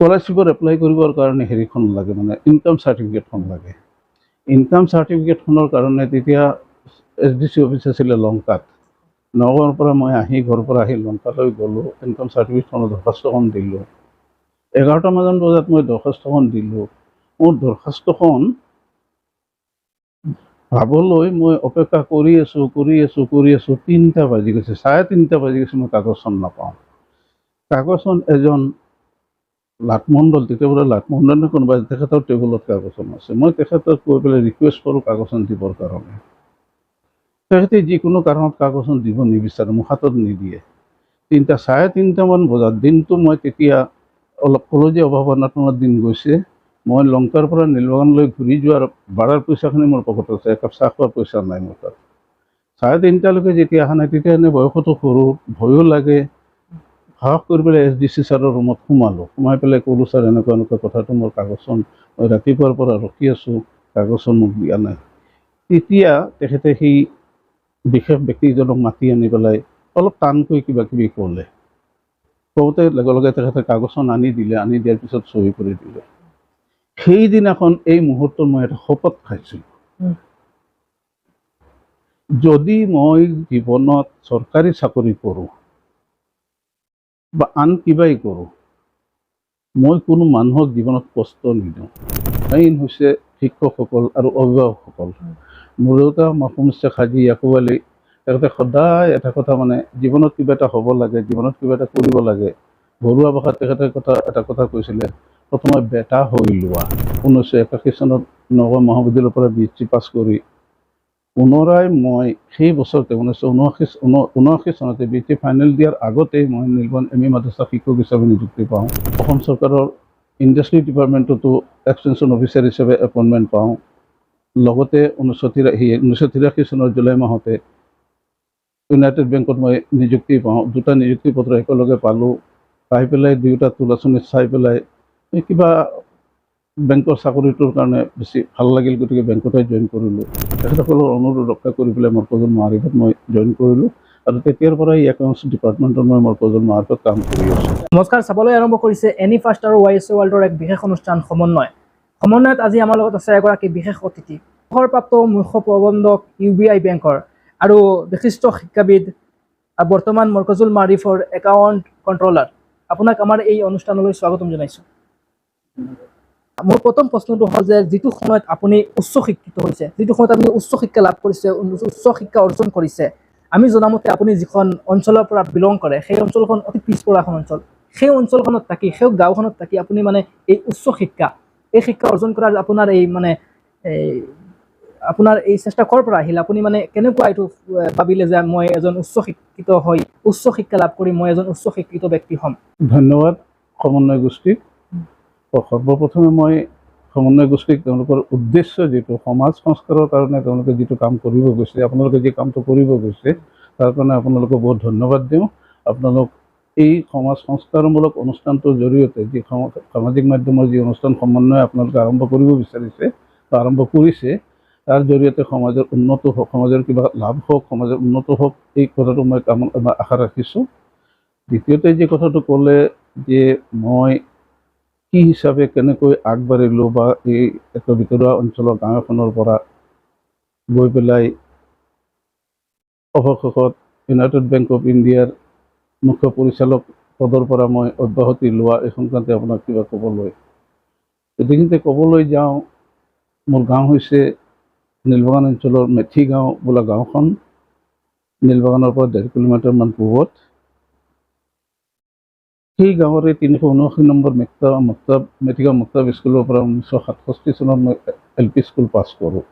স্কলাৰশ্বিপত apply কৰিবৰ কাৰণে হেৰিখন লাগে, মানে ইনকাম চাৰ্টিফিকেটখন লাগে। ইনকাম চাৰ্টিফিকেটখনৰ কাৰণে তেতিয়া SDC অফিচ আছিলে লংকাত। নগাঁৱৰ পৰা মই ঘৰৰ পৰা আহি লংকালৈ গ'লোঁ, ইনকাম চাৰ্টিফিকেটখনৰ দৰখাস্তখন দিলোঁ। 11টামান বজাত মই দৰখাস্তখন দিলোঁ। মোৰ দৰখাস্তখন পাবলৈ মই অপেক্ষা কৰি আছোঁ 3টা বাজি গৈছে, 3:30 বাজি গৈছে, মই কাগজখন নাপাওঁ। কাগজখন এজন লাটমণ্ডল, তেতিয়া পৰা লাটমণ্ডল কোনোবা তেখেতৰ টেবুলত কাগজখন আছে। মই তেখেতক কৈ পেলাই ৰিকুৱেষ্ট কৰোঁ কাগজখন দিবৰ কাৰণে। তেখেতে যিকোনো কাৰণত কাগজখন দিব নিবিচাৰে, মোক হাতত নিদিয়ে। 3:30মান বজাত, দিনটো মই তেতিয়া অলপ কলেজীয়া অভাৱ অনাটনৰ দিন গৈছে। মই লংকাৰ পৰা নীলবাগানলৈ ঘূৰি যোৱাৰ ভাড়াৰ পইচাখিনি মোৰ পকেটত আছে, একাপ চাহ খোৱাৰ পইচা নাই মোৰ তাত। 3:30লৈকে যেতিয়া অহা নাই, তেতিয়া এনে বয়সতো সৰু, ভয়ো লাগে। সাহস কৰি পেলাই SDC ছাৰৰ ৰুমত সোমালোঁ। সোমাই পেলাই ক'লোঁ, ছাৰ এনেকুৱা কথাটো, মোৰ কাগজখন মই ৰাতিপুৱাৰ পৰা ৰখি আছোঁ, কাগজখন মোক দিয়া নাই। তেতিয়া তেখেতে সেই বিশেষ ব্যক্তিজনক মাতি আনি পেলাই অলপ টানকৈ কিবা কিবি ক'লে। কওঁতে লগে লগে তেখেতে কাগজখন আনি দিলে, আনি দিয়াৰ পিছত চহী কৰি দিলে। সেইদিনাখন এই মুহূৰ্তত মই এটা শপত খাইছোঁ, যদি মই জীৱনত চৰকাৰী চাকৰি কৰোঁ বা আন কিবাই কৰোঁ, মই কোনো মানুহক জীৱনত কষ্ট নিদিওঁ। মেইন হৈছে শিক্ষকসকল আৰু অভিভাৱকসকল। মোৰ দেউতা মাহফুজ শ্বেখ হাজী ইয়াকুব আলী, তেখেতে সদায় এটা কথা, মানে জীৱনত কিবা এটা হ'ব লাগে, জীৱনত কিবা এটা কৰিব লাগে। ঘৰুৱা ভাষাত তেখেতে এটা কথা কৈছিলে, প্ৰথমে বেটা হৈ লোৱা। 1981 চনত নগাঁও মহাবিদ্যালয়ৰ পৰা BSc পাছ কৰি পুনৰাই মই সেই বছৰতে 1979 চনতে BSc ফাইনেল দিয়াৰ আগতেই মই নীলবাগান ME মাদ্ৰাছা শিক্ষক হিচাপে নিযুক্তি পাওঁ। অসম চৰকাৰৰ ইণ্ডাষ্ট্ৰি ডিপাৰ্টমেণ্টতো এক্সটেনশ্যন অফিচাৰ হিচাপে এপইণ্টমেণ্ট পাওঁ। লগতে 1983 চনৰ জুলাই মাহতে ইউনাইটেড বেংকত মই নিযুক্তি পাওঁ। 2টা নিযুক্তি পত্ৰ একেলগে পালোঁ। পাই পেলাই 2টা তোলাচনী চাই পেলাই কিবা বেংকৰ চাকৰিটোৰ কাৰণে বেছি ভাল লাগিল, গতিকে বেংকতে জইন কৰিলোঁ। তেখেতসকলৰ অনুৰোধ ৰক্ষা কৰি পেলাই মোৰ প্ৰজন্ম আৰিফত মই জইন কৰিলোঁ, আৰু তেতিয়াৰ পৰাই একাউণ্টছ ডিপাৰ্টমেণ্টত মই প্ৰজন্ম আৰিফত কাম কৰি আছোঁ। নমস্কাৰ, চাবলৈ আৰম্ভ কৰিছে এনি ফাৰ্ষ্ট আৰু YSA ৱৰ্ল্ডৰ এক বিশেষ অনুষ্ঠান সমন্বয়ত আজি আমাৰ লগত আছে এগৰাকী বিশেষ অতিথি, অৱসৰপ্ৰাপ্ত মুখ্য প্ৰবন্ধক UBI বেংকৰ আৰু বিশিষ্ট শিক্ষাবিদ, বৰ্তমান মৰকজুল মাৰিফৰ একাউণ্ট কণ্ট্ৰলাৰ। আপোনাক আমাৰ এই অনুষ্ঠানলৈ স্বাগতম জনাইছোঁ। মোৰ প্ৰথম প্ৰশ্নটো হ'ল যে যিটো সময়ত আপুনি উচ্চ শিক্ষিত হৈছে, যিটো সময়ত আপুনি উচ্চ শিক্ষা লাভ কৰিছে, উচ্চ শিক্ষা অৰ্জন কৰিছে, আমি জনামতে আপুনি যিখন অঞ্চলৰ পৰা বিলং কৰে, সেই অঞ্চলখন অতি পিছপৰা এখন অঞ্চল। সেই অঞ্চলখনত থাকি, সেই গাঁওখনত থাকি আপুনি মানে এই উচ্চ শিক্ষা অৰ্জন কৰাৰ আপোনাৰ এই চেষ্টা ক'ৰ পৰা আহিল? আপুনি মানে কেনেকুৱা এইটো ভাবিলে যে মই এজন উচ্চ শিক্ষিত হৈ উচ্চ শিক্ষা লাভ কৰি মই এজন উচ্চ শিক্ষিত ব্যক্তি হ'ম? ধন্যবাদ সমন্বয় গোষ্ঠীক। সৰ্বপ্ৰথমে মই সমন্বয় গোষ্ঠীক তেওঁলোকৰ উদ্দেশ্য, যিটো সমাজ সংস্কাৰৰ কাৰণে তেওঁলোকে যিটো কাম কৰিব গৈছে, আপোনালোকে যি কামটো কৰিব গৈছে, তাৰ কাৰণে আপোনালোকক বহুত ধন্যবাদ দিওঁ। আপোনালোক এই সমাজ সংস্কাৰমূলক অনুষ্ঠানটোৰ জৰিয়তে যি সামাজিক মাধ্যমৰ যি অনুষ্ঠান সমন্বয় আপোনালোকে আৰম্ভ কৰিব বিচাৰিছে বা আৰম্ভ কৰিছে, তাৰ জৰিয়তে সমাজৰ উন্নত হওক, সমাজৰ কিবা লাভ হওক, সমাজৰ উন্নত হওক, এই কথাটো মই আশা ৰাখিছোঁ। দ্বিতীয়তে যি কথাটো ক'লে যে মই কি হিচাপে কেনেকৈ আগবাঢ়িলোঁ, বা এই এটা ভিতৰুৱা অঞ্চলৰ গাঁও এখনৰ পৰা গৈ পেলাই অৱশেষত ইউনাইটেড বেংক অফ ইণ্ডিয়াৰ মুখ্য পৰিচালক পদৰ পৰা মই অব্যাহতি লোৱা, এই সংক্ৰান্তে আপোনাক কিবা ক'বলৈ। গতিকে ক'বলৈ যাওঁ, মোৰ গাঁও হৈছে নীলবাগান অঞ্চলৰ মেথি গাঁও বোলা গাঁওখন, নীলবাগানৰ পৰা 1.5 কিলোমিটাৰমান পূবত। সেই গাঁৱৰে 379 নম্বৰ মেথিগাঁও মুক্তাব স্কুলৰ পৰা 1967 চনত মই LP স্কুল পাছ কৰোঁ।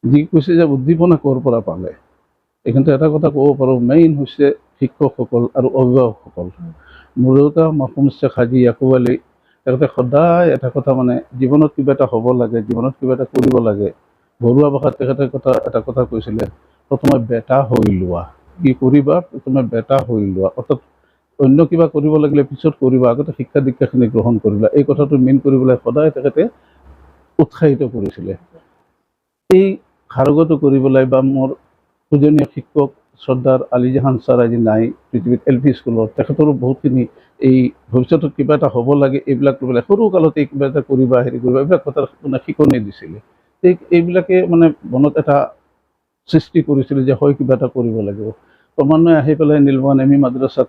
যি কৈছে যে উদ্দীপনা ক'ৰ পৰা পালে, এইখিনিতে এটা কথা ক'ব পাৰোঁ, মেইন হৈছে শিক্ষকসকল আৰু অভিভাৱকসকল। মোৰ দেউতা মাহফুজ শ্বেখ হাজী ইয়াকুব আলী, তেখেতে সদায় এটা কথা, মানে জীৱনত কিবা এটা হ'ব লাগে, জীৱনত কিবা এটা কৰিব লাগে। ঘৰুৱা ভাষাত তেখেতে এটা কথা কৈছিলে, প্ৰথমে বেটা হৈ লোৱা। কি কৰিবা? প্ৰথমে বেটা হৈ লোৱা। অৰ্থাৎ অন্য কিবা কৰিব লাগিলে পিছত কৰিবা, আগতে শিক্ষা দীক্ষাখিনি গ্ৰহণ কৰিবা। এই কথাটো মেইন কৰিবলৈ সদায় তেখেতে উৎসাহিত কৰিছিলে। এই কাৰ্যটো কৰিবলৈ বা মোৰ পূজনীয় শিক্ষক শ্ৰদ্ধাৰ আলিজাহান ছাৰ আজি নাই পৃথিৱীত LP স্কুলত, তেখেতৰো বহুতখিনি এই ভৱিষ্যতত কিবা এটা হ'ব লাগে এইবিলাক লৈ পেলাই সৰু কালতে কিবা এটা কৰিবা হেৰি কৰিবা এইবিলাক কথা মানে শিকনি দিছিলে। এইবিলাকে মানে মনত এটা সৃষ্টি কৰিছিলে যে হয় কিবা এটা কৰিব লাগিব। ক্ৰমান্বয়ে আহি পেলাই নীলমোহন ME মাদ্ৰাছাত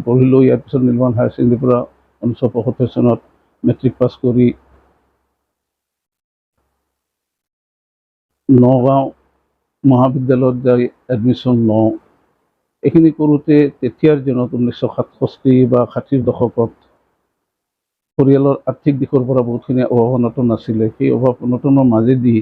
পঢ়িলোঁ। ইয়াৰ পিছত নীলমোহন হায়াৰ ছেকেণ্ডেৰীৰ পৰা 1975 চনত মেট্ৰিক পাছ কৰি নগাঁও মহাবিদ্যালয়ত যাই এডমিশ্যন লওঁ। এইখিনি কৰোঁতে তেতিয়াৰ দিনত 1967 বা 60ৰ দশকত পৰিয়ালৰ আৰ্থিক দিশৰ পৰা বহুতখিনি অভাৱ অনাটন আছিলে। সেই অভাৱ অনাটনৰ মাজেদি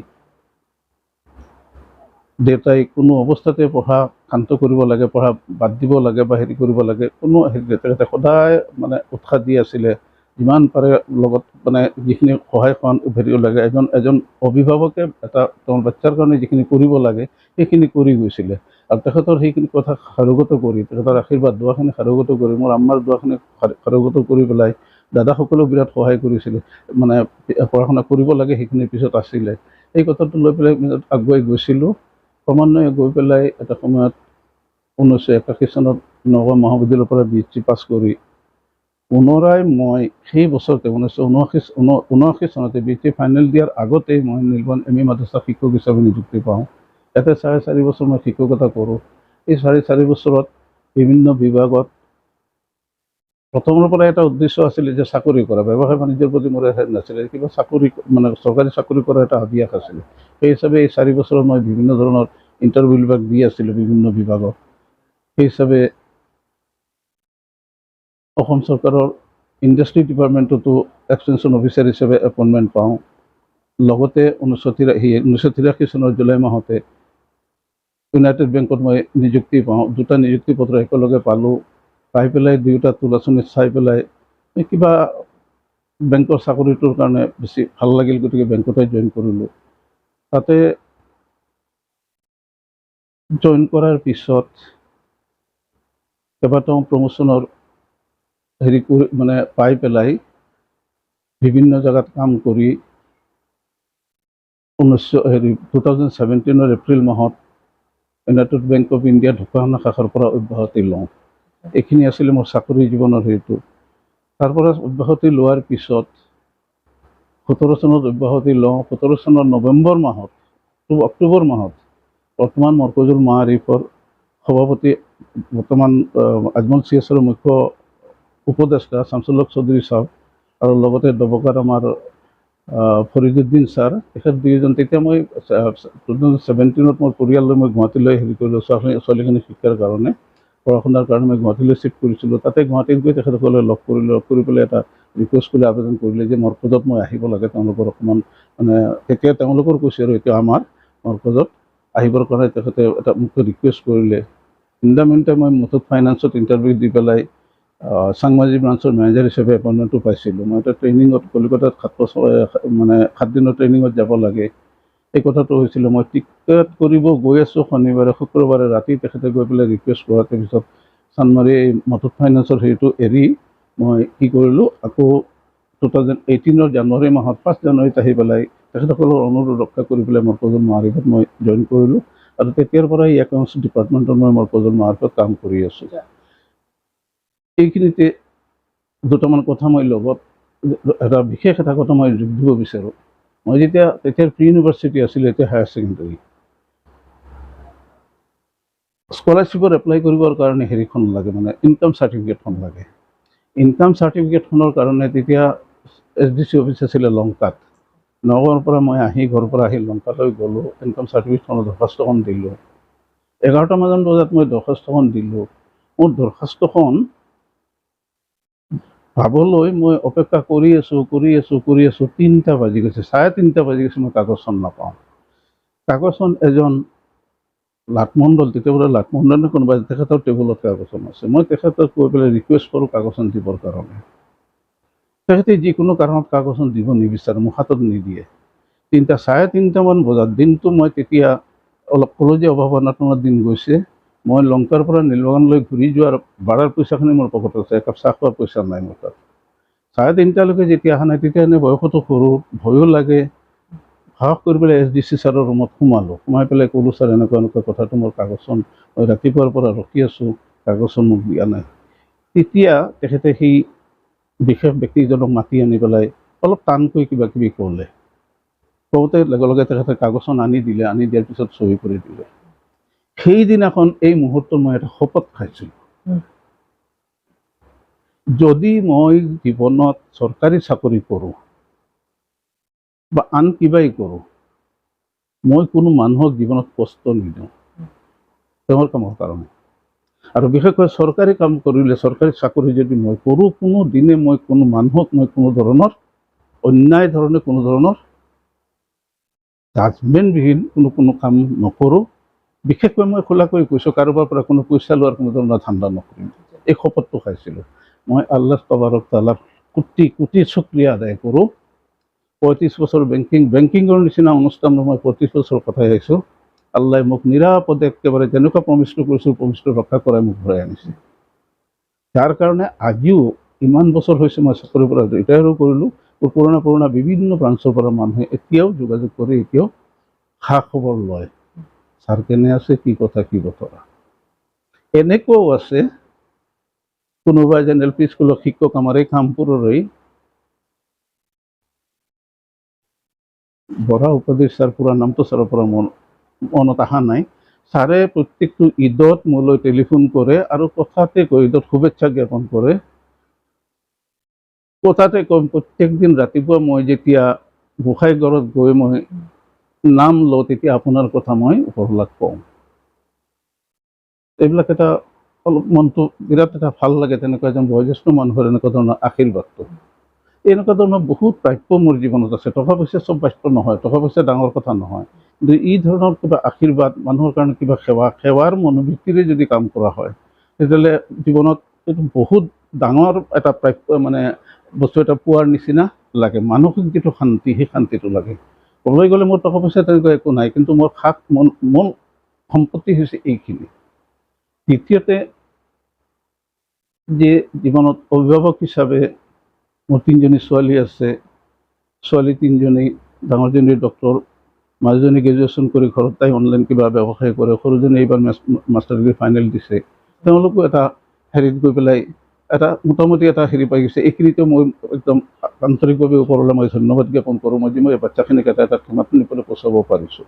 দেউতাই কোনো অৱস্থাতে পঢ়া শান্ত কৰিব লাগে, পঢ়া বাদ দিব লাগে বা হেৰি কৰিব লাগে কোনো হেৰি তেখেতে সদায় মানে উৎসাহ দি আছিলে। যিমান পাৰে লগত মানে যিখিনি সহায় হেৰি লাগে এজন অভিভাৱকে এটা তেওঁৰ বাচ্চাৰ কাৰণে যিখিনি কৰিব লাগে সেইখিনি কৰি গৈছিলে। আৰু তেখেতৰ সেইখিনি কথা সাৰোগত কৰি তেখেতৰ আশীৰ্বাদ দোৱাখিনি সাৰোগত কৰি মোৰ আম্মাৰ দোৱাখিনি সাৰোগত কৰি পেলাই দাদাসকলেও বিৰাট সহায় কৰিছিলে। মানে পঢ়া শুনা কৰিব লাগে সেইখিনিৰ পিছত আছিলে। এই কথাটো লৈ পেলাই আগুৱাই গৈছিলোঁ। ক্ৰমান্বয়ে গৈ পেলাই এটা সময়ত 1981 চনত নগাঁও মহাবিদ্যালয়ৰ পৰা BSc পাছ কৰি পুনৰাই মই সেই বছৰতে 1979 চনতে BSc ফাইনেল দিয়াৰ আগতেই মই নীলমোহন ME মাদ্ৰাছা শিক্ষক হিচাপে নিযুক্তি পাওঁ। ইয়াতে 4.5 বছৰ মই শিক্ষকতা কৰোঁ। এই 4.5 বছৰত বিভিন্ন বিভাগত প্ৰথমৰ পৰা এটা উদ্দেশ্য আছিলে যে চাকৰি কৰা, ব্যৱসায় বাণিজ্যৰ প্ৰতি মোৰ নাছিলে, কিবা চাকৰি মানে চৰকাৰী চাকৰি কৰাৰ এটা আভিয়াস আছিলে। সেই হিচাপে এই 4 বছৰত মই বিভিন্ন ধৰণৰ ইণ্টাৰভিউবিলাক দি আছিলোঁ বিভিন্ন বিভাগত। সেই হিচাপে অসম চৰকাৰৰ ইণ্ডাষ্ট্ৰি ডিপাৰ্টমেণ্টতো এক্সটেনশ্যন অফিচাৰ হিচাপে এপইণ্টমেণ্ট পাওঁ। লগতে 1983 চনৰ জুলাই মাহতে ইউনাইটেড বেংকত মই নিযুক্তি পাওঁ। দুটা নিযুক্তি পত্ৰ একেলগে পালোঁ। পাই পেলাই দুয়োটা তোলাচনীত চাই পেলাই কিবা বেংকৰ চাকৰিটোৰ কাৰণে বেছি ভাল লাগিল, গতিকে বেংকতে জইন কৰিলোঁ। তাতে জইন কৰাৰ পিছত কেইবাটাও প্ৰমোশ্যনৰ হেৰি কৰি মানে পাই পেলাই বিভিন্ন জেগাত কাম কৰি 2017 এপ্ৰিল মাহত United bank of India Dhakuakhana শাখাৰ পৰা অব্যাহতি লওঁ। এইখিনি আছিলে মোৰ চাকৰি জীৱনৰ হেৰিটো। তাৰ পৰা অব্যাহতি লোৱাৰ পিছত 17 চনত অব্যাহতি লওঁ। 17 চনৰ নৱেম্বৰ মাহত অক্টোবৰ মাহত বৰ্তমান মৰকজুল মাআৰিফৰ সভাপতি বৰ্তমান আজমল CS-ৰ মুখ্য উপদেষ্টা শামছুল হক চৌধুৰী ছাৰ আৰু লগতে দবকাৰ আমাৰ ফৰিদুদ্দিন ছাৰ, তেখেত দুয়োজন। তেতিয়া মই 2017 মোৰ পৰিয়াল লৈ মই গুৱাহাটীলৈ হেৰি কৰিলোঁ ছোৱালীখিনি শিক্ষাৰ কাৰণে, পঢ়া শুনাৰ কাৰণে মই গুৱাহাটীলৈ শিফ্ট কৰিছিলোঁ। তাতে গুৱাহাটীত গৈ তেখেতসকলে লগ কৰিলোঁ। লগ কৰি পেলাই এটা ৰিকুৱেষ্ট কৰি আবেদন কৰিলে যে মৰকজত মই আহিব লাগে, তেওঁলোকৰ অকণমান মানে তেতিয়া তেওঁলোকৰ কৈছে আৰু এতিয়া আমাৰ মৰকজত আহিবৰ কাৰণে তেখেতে এটা মোক ৰিকুৱেষ্ট কৰিলে। ইন দ্য মিন টাইম মই মুথুত ফাইনেন্সত ইণ্টাৰভিউ দি পেলাই চাংমাজি ব্ৰাঞ্চৰ মেনেজাৰ হিচাপে এপইণ্টমেণ্টটো পাইছিলোঁ। মই এটা ট্ৰেইনিঙত কলিকতাত 7 দিনৰ ট্ৰেইনিঙত যাব লাগে। এই কথাটো হৈছিলে। মই টিকেট কৰিব গৈ আছোঁ শনিবাৰে, শুক্ৰবাৰে ৰাতি তেখেতে গৈ পেলাই ৰিকুৱেষ্ট কৰাৰ পিছত চানমাৰী মুথুত ফাইনেন্সৰ হেৰিটো এৰি মই কি কৰিলোঁ, আকৌ 2018 জানুৱাৰী মাহত 1 জানুৱাৰীত আহি পেলাই তেখেতসকলৰ অনুৰোধ ৰক্ষা কৰি পেলাই মৰকজুল মাআৰিফত মই জইন কৰিলোঁ। আৰু তেতিয়াৰ পৰাই একাউণ্টছ ডিপাৰ্টমেণ্টত মই মৰকজুল মাআৰিফত কাম কৰি আছোঁ। এইখিনিতে দুটামান কথা মই লগত এটা বিশেষ এটা কথা মই যোগ দিব বিচাৰোঁ। মই তেতিয়াৰ প্ৰি ইউনিভাৰ্চিটি আছিলে, এতিয়া হায়াৰ ছেকেণ্ডেৰী, স্কলাৰশ্বিপত এপ্লাই কৰিবৰ কাৰণে হেৰিখন লাগে, মানে ইনকাম চাৰ্টিফিকেটখন লাগে। ইনকাম চাৰ্টিফিকেটখনৰ কাৰণে তেতিয়া SDC অফিচ আছিলে লংকাত। নগাঁৱৰ পৰা মই ঘৰৰ পৰা আহি লংকালৈ গ'লোঁ। ইনকাম চাৰ্টিফিকেটখনৰ দৰখাস্তখন দিলোঁ। 11টামান বজাত মই দৰখাস্তখন দিলোঁ। মোৰ দৰখাস্তখন পাবলৈ মই অপেক্ষা কৰি আছোঁ 3টা বাজি গৈছে, 3:30 বাজি গৈছে, মই কাগজখন নাপাওঁ। কাগজখন এজন লাটমণ্ডল, তেতিয়া বোলে লাটমণ্ডলে কোনোবা তেখেতৰ টেবুলত কাগজখন আছে। মই তেখেতক কৈ পেলাই ৰিকুৱেষ্ট কৰোঁ কাগজখন দিবৰ কাৰণে। তেখেতে যিকোনো কাৰণত কাগজখন দিব নিবিচাৰে, মোক হাতত নিদিয়ে। 3:30মান বজাত দিনটো মই তেতিয়া অলপ কলজীয়া অভাৱ অনাটনৰ দিন গৈছে। মই লংকাৰ পৰা নীলবাগানলৈ ঘূৰি যোৱাৰ ভাড়াৰ পইচাখিনি মোৰ পকেটত আছে, একাপ চাহ খোৱাৰ পইচা নাই মোৰ তাত। 3:30লৈকে যেতিয়া অহা নাই, তেতিয়া এনে বয়সতো সৰু, ভয়ো লাগে, সাহস কৰি পেলাই SDC ছাৰৰ ৰুমত সোমাই পেলাই ক'লোঁ, ছাৰ এনেকুৱা কথাটো মোৰ কাগজখন মই ৰাতিপুৱাৰ পৰা ৰখি আছোঁ, কাগজখন মোক দিয়া নাই। তেতিয়া তেখেতে সেই বিশেষ ব্যক্তিজনক মাতি আনি পেলাই অলপ টানকৈ কিবা কিবি ক'লে। কওঁতে লগে লগে তেখেতে কাগজখন আনি দিলে, আনি দিয়াৰ পিছত চহী কৰি দিলে। সেইদিনাখন এই মুহূৰ্তত মই এটা শপত খাইছিলোঁ, যদি মই জীৱনত চৰকাৰী চাকৰি কৰোঁ বা আন কিবাই কৰোঁ, মই কোনো মানুহক জীৱনত কষ্ট নিদিওঁ তেওঁৰ কামৰ কাৰণে। আৰু বিশেষকৈ চৰকাৰী কাম কৰিলে, চৰকাৰী চাকৰি যদি মই কৰোঁ, কোনো দিনে মই কোনো মানুহক মই কোনো ধৰণৰ অন্যায় ধৰণে কোনো ধৰণৰ জাজমেণ্টবিহীন কোনো কাম নকৰোঁ। বিশেষকৈ মই খোলাকৈ কৈছোঁ, কাৰোবাৰ পৰা কোনো পইচা লোৱাৰ কোনো ধৰণৰ ধান্দা নকৰিম। এই শপতটো খাইছিলোঁ। মই আল্লাহ তবাৰক তাআলাৰ কোটি কোটি শুকৰিয়া আদায় কৰোঁ। 35 বছৰ বেংকিঙৰ নিচিনা অনুষ্ঠানত মই 35 বছৰ কথাই আহিছোঁ। আল্লাহ মোক নিৰাপদে একেবাৰে যেনেকুৱা প্ৰমিছটো কৰিছোঁ, প্ৰমিছটো ৰক্ষা কৰাই মোক ঘূৰাই আনিছে। যাৰ কাৰণে আজিও ইমান বছৰ হৈছে মই চাকৰিৰ পৰা ৰিটায়াৰো কৰিলোঁ। পুৰণা বিভিন্ন ব্ৰাঞ্চৰ পৰা মানুহে এতিয়াও যোগাযোগ কৰি এতিয়াও খা খবৰ লয়, ছাৰ কেনে আছে, কি কথা কি বতৰা। এনেকুৱাও আছে কোনোবা এজন LP স্কুলৰ শিক্ষক আমাৰ এই কামপুৰৰেই বৰা উপাধি ছাৰ, পুৰা নামটো ছাৰৰ পৰা মনত অহা নাই। ছাৰে প্ৰত্যেকটো ঈদত মোলৈ টেলিফোন কৰে আৰু কথাতে কয়, ঈদত শুভেচ্ছা জ্ঞাপন কৰে। কথাতে কয়, প্ৰত্যেক দিন ৰাতিপুৱা মই যেতিয়া গোসাঁইঘৰত গৈ মই নাম লওঁ, তেতিয়া আপোনাৰ কথা মই ওপৰৱালাক কওঁ। এইবিলাক এটা অলপ মনটো বিৰাট এটা ভাল লাগে, তেনেকুৱা এজন বয়োজ্যেষ্ঠ মানুহৰ এনেকুৱা ধৰণৰ আশীৰ্বাদটো। এনেকুৱা ধৰণৰ বহুত প্ৰাপ্য মোৰ জীৱনত আছে। টকা পইচা চব প্ৰাপ্য নহয়, টকা পইচা ডাঙৰ কথা নহয়, কিন্তু এই ধৰণৰ কিবা আশীৰ্বাদ, মানুহৰ কাৰণে কিবা সেৱাৰ মনোবৃত্তিৰে যদি কাম কৰা হয়, তেতিয়াহ'লে জীৱনত এইটো বহুত ডাঙৰ এটা প্ৰাপ্য মানে বস্তু এটা পোৱাৰ নিচিনা লাগে। মানসিক যিটো শান্তি, সেই শান্তিটো লাগে। ক'বলৈ গ'লে মোৰ টকা পইচা তেনেকুৱা একো নাই, কিন্তু মোৰ মন সম্পত্তি হৈছে এইখিনি। দ্বিতীয়তে, যে জীৱনত অভিভাৱক হিচাপে মোৰ 3জনী ছোৱালী আছে। ছোৱালী 3জনী, ডাঙৰজনী ডক্টৰ, মাজুজনী গ্ৰেজুৱেশ্যন কৰি ঘৰত তাই অনলাইন কিবা ব্যৱসায় কৰে, সৰুজনী এইবাৰ মাষ্টাৰ ডিগ্ৰী ফাইনেল দিছে। তেওঁলোকো এটা হেৰিত গৈ পেলাই এটা মোটামুটি এটা হেৰি পাই গৈছে। এইখিনিতে মই একদম আন্তৰিকভাৱে ওপৰলৈ মই ধন্যবাদ জ্ঞাপন কৰোঁ, মই যে মই বাচ্চাখিনিক এটা সীমাত নি পেলাই বচাব পাৰিছোঁ।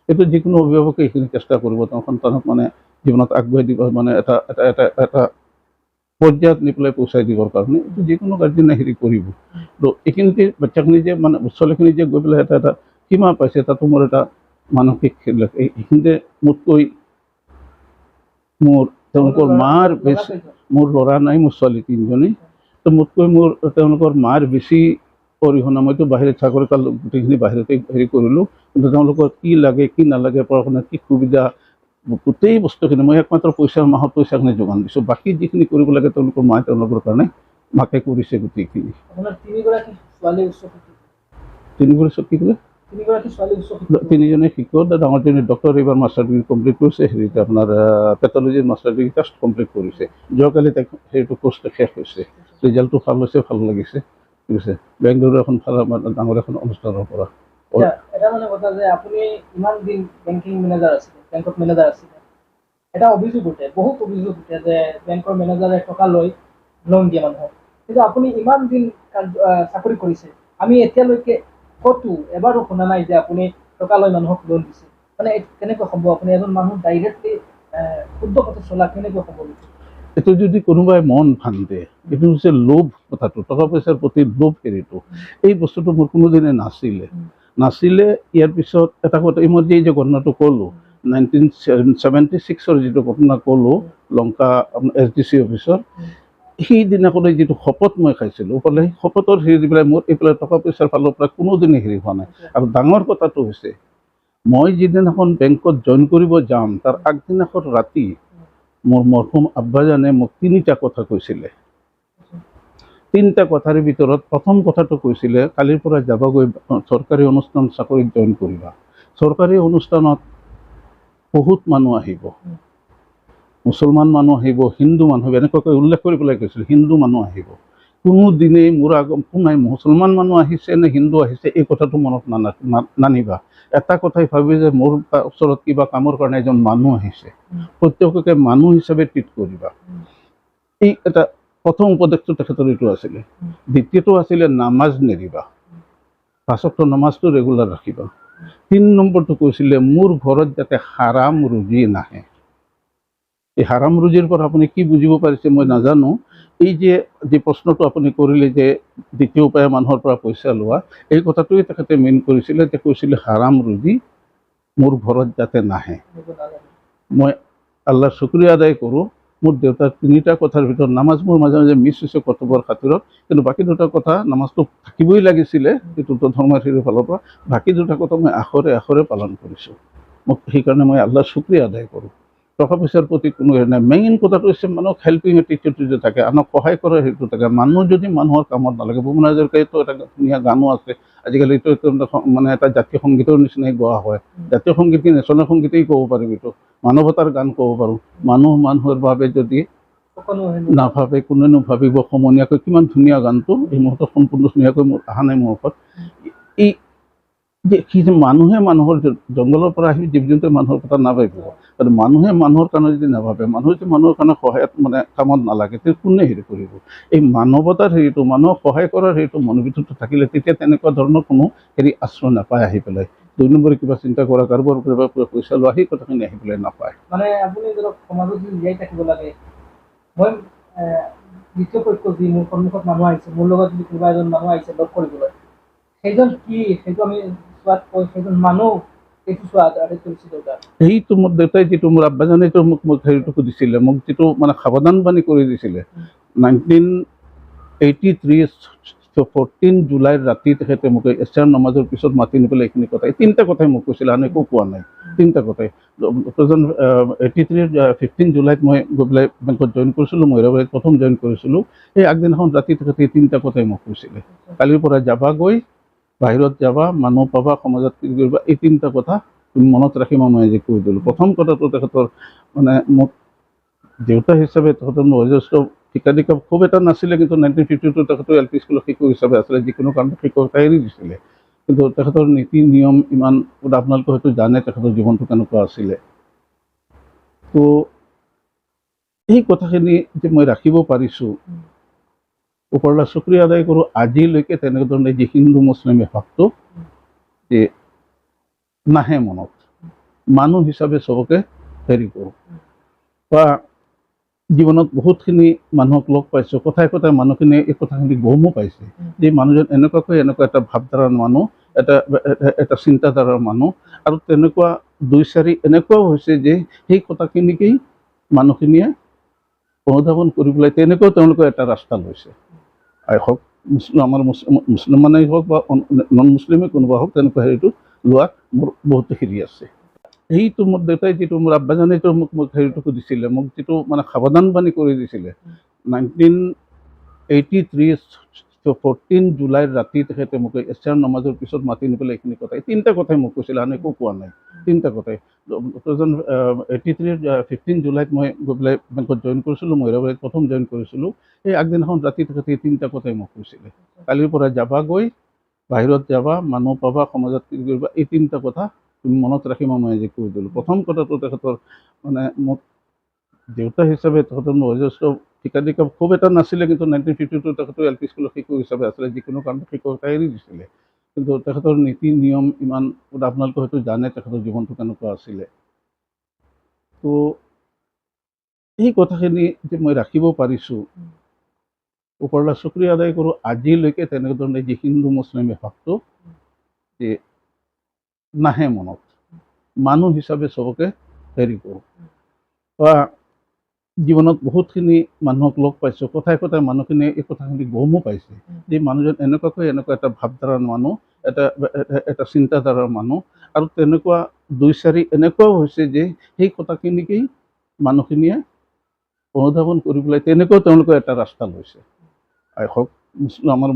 এইটো যিকোনো অভিভাৱকে এইখিনি চেষ্টা কৰিব, তেওঁৰ সন্তানক মানে জীৱনত আগুৱাই দিব, মানে এটা পৰ্যায়ত নি পেলাই পৌঁছাই দিবৰ কাৰণে এইটো যিকোনো গাৰ্জেনে হেৰি কৰিব। তো এইখিনিতে বাচ্চাখিনি যে মানে ছোৱালীখিনি যে গৈ পেলাই এটা সীমা পাইছে, তাতো মোৰ এটা মানসিক সেইবিলাক এইখিনিতে মোতকৈ মোৰ তেওঁলোকৰ মাৰ বেছি, মোৰ ল'ৰা নাই, মোৰ ছোৱালী 3জনী, তো মোতকৈ তেওঁলোকৰ মাৰ বেছি অৰিহণা। মইতো বাহিৰত চাকৰি কাল গোটেইখিনি বাহিৰতে হেৰি কৰিলোঁ, কিন্তু তেওঁলোকৰ কি লাগে কি নালাগে, পঢ়া শুনাত কি সুবিধা, গোটেই বস্তুখিনি মই একমাত্ৰ মাহত পইচাখিনি যোগান দিছোঁ। বাকী যিখিনি কৰিব লাগে তেওঁলোকৰ মায়ে তেওঁলোকৰ কাৰণে মাকে কৰিছে গোটেইখিনি। 3জনে শিক্ষক, ডাঙৰজনী ডক্টৰ, এইবাৰ মাষ্টাৰ ডিগ্ৰী কমপ্লিট কৰিছে। হেৰিত আপোনাৰ পেথলজিৰ মাষ্টাৰ ডিগ্ৰী জাষ্ট কমপ্লিট কৰিছে। যোৱাকালি তাই সেইটো কোৰ্চটো শেষ হৈছে, ৰিজাল্টটো ভাল হৈছে, ভাল লাগিছে। ঠিক আছে, বেংগলোৰৰ এখন ভাল ডাঙৰ এখন অনুষ্ঠানৰ পৰা। এটা মানে কথা যে আপুনি ইমান দিন বেংকিং মেনেজাৰ আছিলে, বেংকত মেনেজাৰ আছিলে, এটা অভিযোগ উঠে, বহুত অভিযোগ উঠে যে বেংকৰ মেনেজাৰে টকা লৈ লোন দিয়ে মানুহক। কিন্তু আপুনি ইমান দিন চাকৰি কৰিছে, আমি এতিয়ালৈকে ক'তো এবাৰো শুনা নাই যে আপুনি টকা লৈ মানুহক লোন দিছে। মানে কেনেকৈ সম্ভৱ? আপুনি এজন মানুহ ডাইৰেক্টলি শুদ্ধ পথে চলা কেনেকৈ সম্ভৱ? এইটো যদি কোনোবাই মন ভান্দে, এইটো হৈছে লোভ কথাটো, টকা পইচাৰ প্ৰতি লোভ। হেৰিটো এই বস্তুটো মোৰ কোনোদিনে নাছিলে। ইয়াৰ পিছত এটা কথা, মই যে ঘটনাটো ক'লোঁ 1976 যিটো ঘটনা ক'লোঁ লংকা SDC অফিচৰ, সেইদিনাখনে যিটো শপত মই খাইছিলোঁ, সেই শপতৰ হেৰি দি পেলাই মোৰ এইফালে টকা পইচাৰ ফালৰ পৰা কোনোদিনে হেৰি হোৱা নাই। আৰু ডাঙৰ কথাটো হৈছে, মই যিদিনাখন বেংকত জইন কৰিব যাম, তাৰ আগদিনাখন ৰাতি মোৰ মৰহুম আব্বাজানে মোক 3টা কথা কৈছিলে। 3টা কথাৰ ভিতৰত প্ৰথম কথাটো কৈছিলে, কালিৰ পৰা যাবাগৈ চৰকাৰী অনুষ্ঠান চাকৰিত জইন কৰিবা। চৰকাৰী অনুষ্ঠানত বহুত মানুহ আহিব, মুছলমান মানুহ আহিব, হিন্দু মানুহ আহিব, এনেকুৱাকৈ উল্লেখ কৰি পেলাই কৈছিল, হিন্দু মানুহ আহিব। কোনো দিনেই মোৰ নাই মুছলমান মানুহ আহিছে নে হিন্দু আহিছে এই কথাটো মনত নানিবা। এটা কথাই ভাবি যে মোৰ ওচৰত কিবা কামৰ কাৰণে এজন মানুহ আহিছে, প্ৰত্যেককে মানুহ হিচাপে ট্ৰিট কৰিবা। এই এটা প্ৰথম উপদেশটো তেখেতৰ এইটো আছিলে। দ্বিতীয়টো আছিলে নামাজ নেৰিবা, 5 ওয়াক্ত নামাজটো ৰেগুলাৰ ৰাখিবা। 3 নম্বৰটো কৈছিলে মোৰ ঘৰত যাতে হাৰাম ৰুজি নাহে। এই হাৰাম ৰুজিৰ পৰা আপুনি কি বুজিব পাৰিছে মই নাজানো। এই যে প্ৰশ্নটো আপুনি কৰিলে যে দ্বিতীয় উপায়ে মানুহৰ পৰা পইচা লোৱা, এই কথাটোৱে তেখেতে মেইন কৰিছিলে, যে কৈছিলে হাৰাম ৰুজি মোৰ ঘৰত যাতে নাহে। মই আল্লাহৰ শুক্ৰিয়া আদায় কৰোঁ, মোৰ দেউতাৰ 3টা কথাৰ ভিতৰত নামাজ মোৰ মাজে মাজে মিছ হৈছে কৰ্তব্যৰ খাতিৰত, কিন্তু বাকী 2টা কথা নামাজটো থাকিবই লাগিছিলে এইটোতো ধৰ্মৰ ফালৰ পৰা, বাকী 2টা কথা মই আখৰে আখৰে পালন কৰিছোঁ। মোক সেইকাৰণে মই আল্লাহৰ শুক্ৰিয়া আদায় কৰোঁ। টকা পইচাৰ প্ৰতি কোনো হেৰি নাই। মেইন কথাটো হৈছে মানুহক হেল্পিং এটিটিউড যে থাকে, আনক সহায় কৰাৰ সেইটো থাকে। মানুহ যদি মানুহৰ কামত নালাগে, ভূপেন হাজৰিকাইতো এটা ধুনীয়া গানো আছে, আজিকালি এইটো মানে এটা জাতীয় সংগীতৰ নিচিনাই গোৱা হয়। জাতীয় সংগীত কি নেশ্যনেল সংগীতেই ক'ব পাৰিম, এইটো মানৱতাৰ গান ক'ব পাৰোঁ। মানুহ মানুহৰ বাবে যদি নাভাবে কোনেনো ভাবিব সমনীয়াকৈ, কিমান ধুনীয়া গানটো। এই মুহূৰ্তত সম্পূৰ্ণ ধুনীয়াকৈ মোৰ অহা নাই মুখত। এই যে কি যে মানুহে মানুহৰ জংঘলৰ পৰা আহি জীৱ জন্তুৱে মানুহৰ কথা নাভাবিব, আৰু মানুহে মানুহৰ কাৰণে যদি নাভাবে, মানুহে যদি মানুহৰ কাৰণে সহায়ত মানে কামত নালাগে, তেতিয়া কোনে হেৰি কৰিব? এই মানৱতাৰ হেৰিটো, মানুহক সহায় কৰাৰ হেৰিটো মনোবিত্তটো থাকিলে তেতিয়া তেনেকুৱা ধৰণৰ কোনো হেৰি আশ্ৰয় নাপায় আহি পেলাই। 2 নম্বৰে কিবা চিন্তা কৰা, কাৰোবাৰ পৰা পইচা লোৱা, সেই কথাখিনি আহি পেলাই নাপায়। মানে আপুনি ধৰক সমাজত যদি জীয়াই থাকিব লাগে, মই দ্বিতীয় পক্ষ যি মোৰ সন্মুখত মানুহ আহিছে, মোৰ লগত যদি কোনোবা এজন মানুহ আহিছে লগ কৰিবলৈ, সেইজন কি সেইটো আমি চোৱাত কৈ সেইজন মানুহ এইটো চোৱা আটাইতকৈ বেছি দৰকাৰ। সেইটো মোৰ দেউতাই যিটো মোৰ আব্বাজানেতো মোক হেৰিটো সুধিছিলে, মোক যিটো মানে সাৱধান বাণী কৰি দিছিলে, 1983 14 জুলাইৰ ৰাতি তেখেতে মোক এছাৰ নমাজৰ পিছত মাতি নি পেলাই এইখিনি কথা, এই 3টা কথাই মোক কৈছিলে, আন একো কোৱা নাই। 3টা কথাই। 15 জুলাইত মই গৈ পেলাই বেংকত জইন কৰিছিলোঁ, মহিলাবাৰীত প্ৰথম জইন কৰিছিলোঁ। এই আগদিনাখন ৰাতি তেখেতে 3টা কথাই মোক কৈছিলে, কালিৰ পৰা যাবা, গৈ বাহিৰত যাবা, মানুহ পাবা, সমাজত কি কৰিবা, এই 3টা কথা তুমি মনত ৰাখি মই আজি কৈ দিলোঁ। প্ৰথম কথাটো তেখেতৰ মানে মোক দেউতা হিচাপে তেখেতৰ বয়োজ্যেষ্ঠ শিক্ষাদীক্ষা খুব এটা নাছিলে, কিন্তু 1952 তেখেতৰ LP স্কুলৰ শিক্ষক হিচাপে আছিলে, যিকোনো কাৰণত শিক্ষকতা এৰি দিছিলে। কিন্তু তেখেতৰ নীতি নিয়ম ইমান, আপোনালোকে হয়তো জানে তেখেতৰ জীৱনটো কেনেকুৱা আছিলে। তো এই কথাখিনি যে মই ৰাখিব পাৰিছোঁ, ওপৰলৈ শুক্ৰিয়া আদায় কৰোঁ। আজিলৈকে তেনেধৰণে যি হিন্দু মুছলিমে ভাৱটো যে নাহে মনত, মানুহ হিচাপে চবকে হেৰি কৰোঁ। বা জীৱনত বহুতখিনি মানুহক লগ পাইছোঁ, কথাই কথাই মানুহখিনিয়ে এই কথাখিনি গমো পাইছে যে মানুহজন এনেকুৱা এটা ভাৱধাৰাৰ মানুহ, এটা চিন্তাধাৰাৰ মানুহ, আৰু তেনেকুৱা 2-4 এনেকুৱাও হৈছে যে সেই কথাখিনিকেই মানুহখিনিয়ে অনুধাৱন কৰি পেলাই তেনেকুৱাও তেওঁলোকে এটা ৰাস্তা লৈছে। হওক আমাৰ মুছলমানেই হওক বা নন মুছলিমে কোনোবা হওক, তেনেকুৱা হেৰিটো লোৱাত মোৰ বহুতো হেৰি আছে। সেইটো মোৰ দেউতাই যিটো মোৰ আব্বাজানেতো মোক হেৰিটো সুধিছিলে, মোক যিটো মানে সাৱধান বাণী কৰি দিছিলে, 1983 14 জুলাইৰ ৰাতি তেখেতে মোক এছাৰ নমাজৰ পিছত মাতি নি পেলাই এইখিনি কথা, এই 3টা কথাই মোক কৈছিলে, আন একো কোৱা নাই। 3টা কথাই। 15 জুলাইত মই গৈ পেলাই বেংকত জইন কৰিছিলোঁ, মহিলাবাৰীত প্ৰথম জইন কৰিছিলোঁ। এই আগদিনাখন ৰাতি তেখেতে 3টা কথাই মোক কৈছিলে, কালিৰ পৰা যাবা, গৈ বাহিৰত যাবা, মানুহ পাবা, সমাজত কি কৰিবা, এই 3টা কথা তুমি মনত ৰাখি মই আজি কৈ দিলোঁ। প্ৰথম কথাটো তেখেতৰ মানে মোক দেউতা হিচাপে তেখেতৰ বয়োজ্যেষ্ঠ শিক্ষাদীক্ষা খুব এটা নাছিলে, কিন্তু 1952 তেখেতৰ LP স্কুলৰ শিক্ষক হিচাপে আছিলে, যিকোনো কাৰণত শিক্ষকতা এৰি দিছিলে। কিন্তু তেখেতৰ নীতি নিয়ম ইমান, আপোনালোকে হয়তো জানে তেখেতৰ জীৱনটো কেনেকুৱা আছিলে। তো এই কথাখিনি যে মই ৰাখিব পাৰিছোঁ, ওপৰলৈ শুক্ৰিয়া আদায় কৰোঁ। আজিলৈকে তেনেধৰণে যি হিন্দু মুছলিমে ভাৱটো যে নাহে মনত, মানুহ হিচাপে চবকে হেৰি কৰোঁ। বা জীৱনত বহুতখিনি মানুহক লগ পাইছোঁ, কথাই কথাই মানুহখিনিয়ে এই কথাখিনি গমো পাইছে যে মানুহজন এনেকুৱা এটা ভাৱধাৰাৰ মানুহ, এটা চিন্তাধাৰাৰ মানুহ, আৰু তেনেকুৱা 2-4 এনেকুৱাও হৈছে যে সেই কথাখিনিকেই মানুহখিনিয়ে অনুধাৱন কৰি পেলাই তেনেকুৱাও তেওঁলোকে এটা ৰাস্তা লৈছে। হওক আমাৰ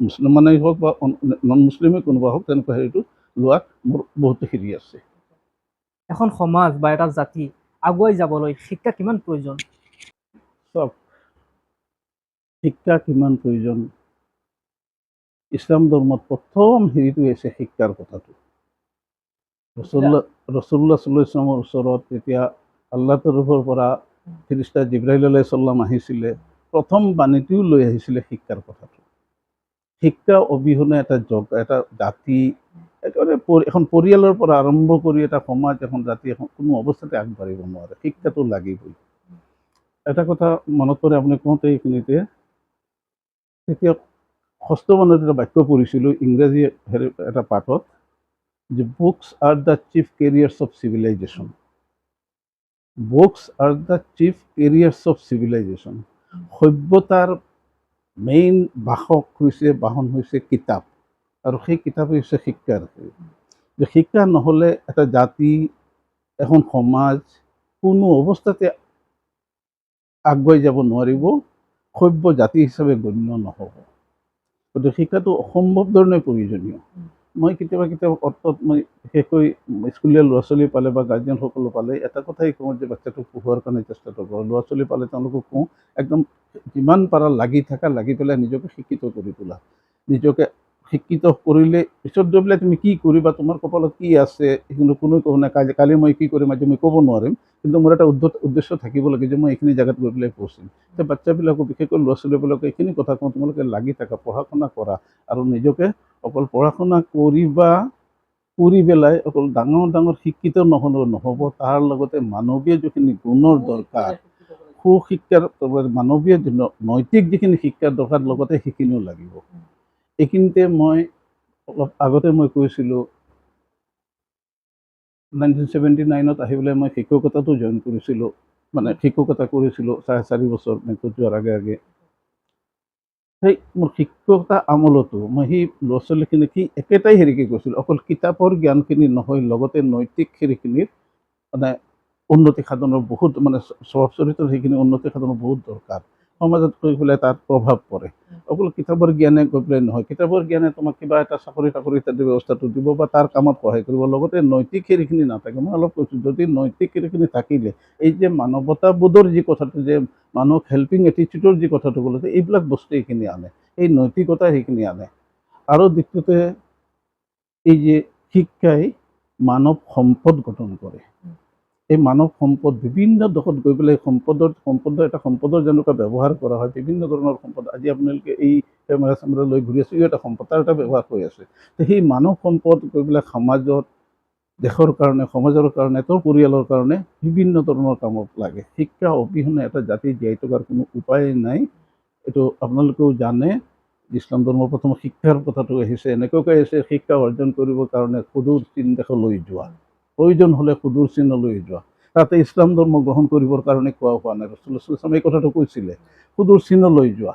মুছলমানেই হওক বা নন মুছলিমে কোনোবা হওক, তেনেকুৱা হেৰিটো লোৱাত মোৰ বহুতো হেৰি আছে। এখন সমাজ বা এটা জাতি আগুৱাই যাবলৈ শিক্ষা কিমান প্ৰয়োজন? চব শিক্ষা কিমান প্ৰয়োজন, ইছলাম ধৰ্মত প্ৰথম হেৰিটো হৈছে শিক্ষাৰ কথাটো। ৰসুল্লাহ সাল্লাল্লাহু আলাইহি ওয়াসাল্লামৰ ওচৰত যেতিয়া আল্লাহ তৰফৰ পৰা ফেৰিস্তা জিব্ৰাইল আলাইহিছ সালাম আহিছিলে, প্ৰথম বাণীটোও লৈ আহিছিলে শিক্ষাৰ কথাটো। শিক্ষা অবিহনে এটা জাতি, একেবাৰে এখন পৰিয়ালৰ পৰা আৰম্ভ কৰি এটা সমাজ, এখন জাতি, এখন কোনো অৱস্থাতে আগবাঢ়িব নোৱাৰে। শিক্ষাটো লাগিবই। এটা কথা মনত পৰে, আপুনি কওঁতে এইখিনিতে, তেতিয়া ষষ্ঠ মানত এটা বাক্য পঢ়িছিলোঁ ইংৰাজী এটা পাঠত, যে books are the chief carriers of civilization. Books are the chief carriers of civilization. সভ্যতাৰ মেইন বাহন হৈছে কিতাপ, আৰু সেই কিতাপেই হৈছে শিক্ষাৰ। যে শিক্ষা নহ'লে এটা জাতি, এখন সমাজ কোনো অৱস্থাতে আগুৱাই যাব নোৱাৰিব, সভ্য জাতি হিচাপে গণ্য নহ'ব। গতিকে শিক্ষাটো অসম্ভৱ ধৰণে প্ৰয়োজনীয়। মই কেতিয়াবা অৰ্থত মই বিশেষকৈ স্কুলীয়া ল'ৰা ছোৱালী পালে বা গাৰ্জেনসকলো পালে এটা কথাই কওঁ, যে বাচ্চাটোক পঢ়োৱাৰ কাৰণে চেষ্টাটো কৰোঁ। ল'ৰা ছোৱালী পালে তেওঁলোকক কওঁ, একদম যিমান পাৰা লাগি পেলাই নিজকে শিক্ষিত কৰি তোলা। নিজকে শিক্ষিত কৰিলে পিছত গৈ পেলাই তুমি কি কৰিবা, তোমাৰ কপালত কি আছে, কিন্তু কোনো ক'ব নাই। কালি মই কি কৰিম আজি মই ক'ব নোৱাৰিম, কিন্তু মোৰ এটা উদ্দেশ্য থাকিব লাগে যে মই এইখিনি জেগাত গৈ পেলাই পঢ়িম। এতিয়া বাচ্চাবিলাকো, বিশেষকৈ ল'ৰা ছোৱালীবিলাকক এইখিনি কথা কওঁ, তোমালোকে লাগি থাকা, পঢ়া শুনা কৰা, আৰু নিজকে অকল পঢ়া শুনা কৰি পেলাই অকল ডাঙৰ শিক্ষিত নহ'ব, তাৰ লগতে মানৱীয় যিখিনি গুণৰ দৰকাৰ, সুশিক্ষাৰ মানৱীয় নৈতিক যিখিনি শিক্ষাৰ দৰকাৰ, লগতে সেইখিনিও লাগিব। এইখিনিতে মই অলপ আগতে মই কৈছিলোঁ, 1979ত আহি পেলাই মই শিক্ষকতাটো জইন কৰিছিলোঁ, মানে শিক্ষকতা কৰিছিলোঁ 4.5 বছৰ বেংকত যোৱাৰ আগে। সেই মোৰ শিক্ষকতা আমলতো মই সেই ল'ৰা ছোৱালীখিনিক সেই একেটাই হেৰিকে কৈছিলোঁ, অকল কিতাপৰ জ্ঞানখিনি নহয়, লগতে নৈতিক হেৰিখিনিৰ মানে উন্নতি সাধনৰ বহুত, মানে স্বভাৱ চৰিত্ৰৰ সেইখিনি উন্নতি সাধনৰ বহুত দৰকাৰ। সমাজত গৈ পেলাই তাত প্ৰভাৱ পৰে। অকল কিতাপৰ জ্ঞানে গৈ পেলাই নহয়। কিতাপৰ জ্ঞানে তোমাক কিবা এটা চাকৰি ইত্যাদি ব্যৱস্থাটো দিব বা তাৰ কামত সহায় কৰিব, লগতে নৈতিক হেৰিখিনি নাথাকে। মই অলপ কৈছোঁ, যদি নৈতিক হেৰিখিনি থাকিলে, এই যে মানৱতাবোধৰ যি কথাটো, যে মানুহক হেল্পিং এটিটিউডৰ যি কথাটো ক'লে, এইবিলাক বস্তু এইখিনি আনে, এই নৈতিকতা সেইখিনি আনে। আৰু দ্বিতীয়তে, এই যে শিক্ষাই মানৱ সম্পদ গঠন কৰে। এই মানৱ সম্পদ বিভিন্ন দেশত গৈ পেলাই সম্পদৰ যেনেকুৱা ব্যৱহাৰ কৰা হয়, বিভিন্ন ধৰণৰ সম্পদ, আজি আপোনালোকে এই কেমেৰা লৈ ঘূৰি আছে, এটা সম্পদ, তাৰ এটা ব্যৱহাৰ হৈ আছে। সেই মানৱ সম্পদ গৈ পেলাই সমাজত, দেশৰ কাৰণে, সমাজৰ কাৰণে, তেওঁৰ পৰিয়ালৰ কাৰণে বিভিন্ন ধৰণৰ কামত লাগে। শিক্ষা অবিহনে এটা জাতি জীয়াই থকাৰ কোনো উপায় নাই। এইটো আপোনালোকেও জানে। ইছলাম ধৰ্মৰ প্ৰথম শিক্ষাৰ কথাটো আহিছে, এনেকুৱাকৈ আহিছে, শিক্ষা অৰ্জন কৰিবৰ কাৰণে সুদূৰ চীন দেশলৈ যোৱা, প্ৰয়োজন হ'লে সুদূৰ চীনলৈ যোৱা। তাতে ইছলাম ধৰ্ম গ্ৰহণ কৰিবৰ কাৰণে কোৱা হোৱা নাই। ৰাসূলুল্লাহ সাল্লাল্লাহু আলাইহি ওয়াসাল্লাম এই কথাটো কৈছিলে, সুদূৰ চীনলৈ যোৱা।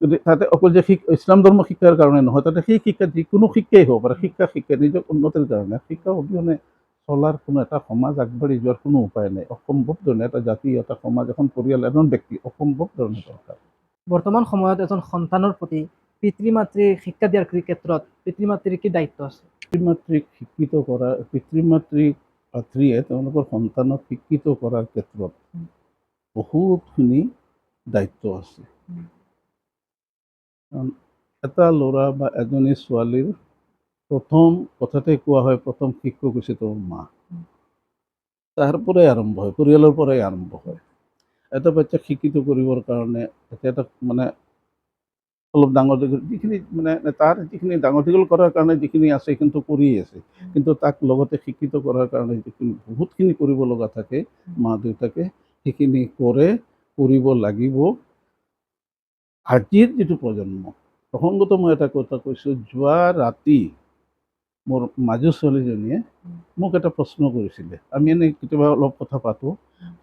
গতিকে তাতে অকল যে ইছলাম ধৰ্ম শিক্ষাৰ কাৰণে নহয়, তাতে সেই শিক্ষা যিকোনো শিক্ষাই হ'ব পাৰে, শিক্ষা নিজৰ উন্নতিৰ কাৰণে। শিক্ষা অবিহনে চলাৰ কোনো এটা সমাজ আগবাঢ়ি যোৱাৰ কোনো উপায় নাই। অসম্ভৱ ধৰণে এটা জাতি, এটা সমাজ, এখন পৰিয়াল, এজন ব্যক্তি অসম্ভৱ ধৰণে দৰকাৰ। বৰ্তমান সময়ত এজন সন্তানৰ প্ৰতি পিতৃ মাতৃৰ শিক্ষা দিয়াৰ ক্ষেত্ৰত পিতৃ মাতৃৰ কি দায়িত্ব আছে? পিতৃ-মাতৃক শিক্ষিত কৰা, পিতৃয়ে তেওঁলোকৰ সন্তানক শিক্ষিত কৰাৰ ক্ষেত্ৰত বহুতখিনি দায়িত্ব আছে। কাৰণ এটা ল'ৰা বা এজনী ছোৱালীৰ প্ৰথম কথাতে কোৱা হয়, প্ৰথম শিক্ষক হৈছে তেওঁৰ মা। তাৰ পৰাই আৰম্ভ হয়, পৰিয়ালৰ পৰাই আৰম্ভ হয়। এটা বাচ্চাক শিক্ষিত কৰিবৰ কাৰণে এটা মানে অলপ ডাঙৰ দীঘল যিখিনি, মানে তাৰ যিখিনি ডাঙৰ দীঘল কৰাৰ কাৰণে যিখিনি আছে সেইখিনিতো কৰিয়ে আছে, কিন্তু তাক লগতে শিক্ষিত কৰাৰ কাৰণে যিখিনি বহুতখিনি কৰিব লগা থাকে, মা দেউতাকে সেইখিনি কৰিব লাগিব। আজিৰ যিটো প্ৰজন্ম, প্ৰসংগত মই এটা কথা কৈছোঁ, যোৱা ৰাতি মোৰ মাজু ছোৱালীজনীয়ে মোক এটা প্ৰশ্ন কৰিছিলে। আমি এনেই কেতিয়াবা অলপ কথা পাতোঁ,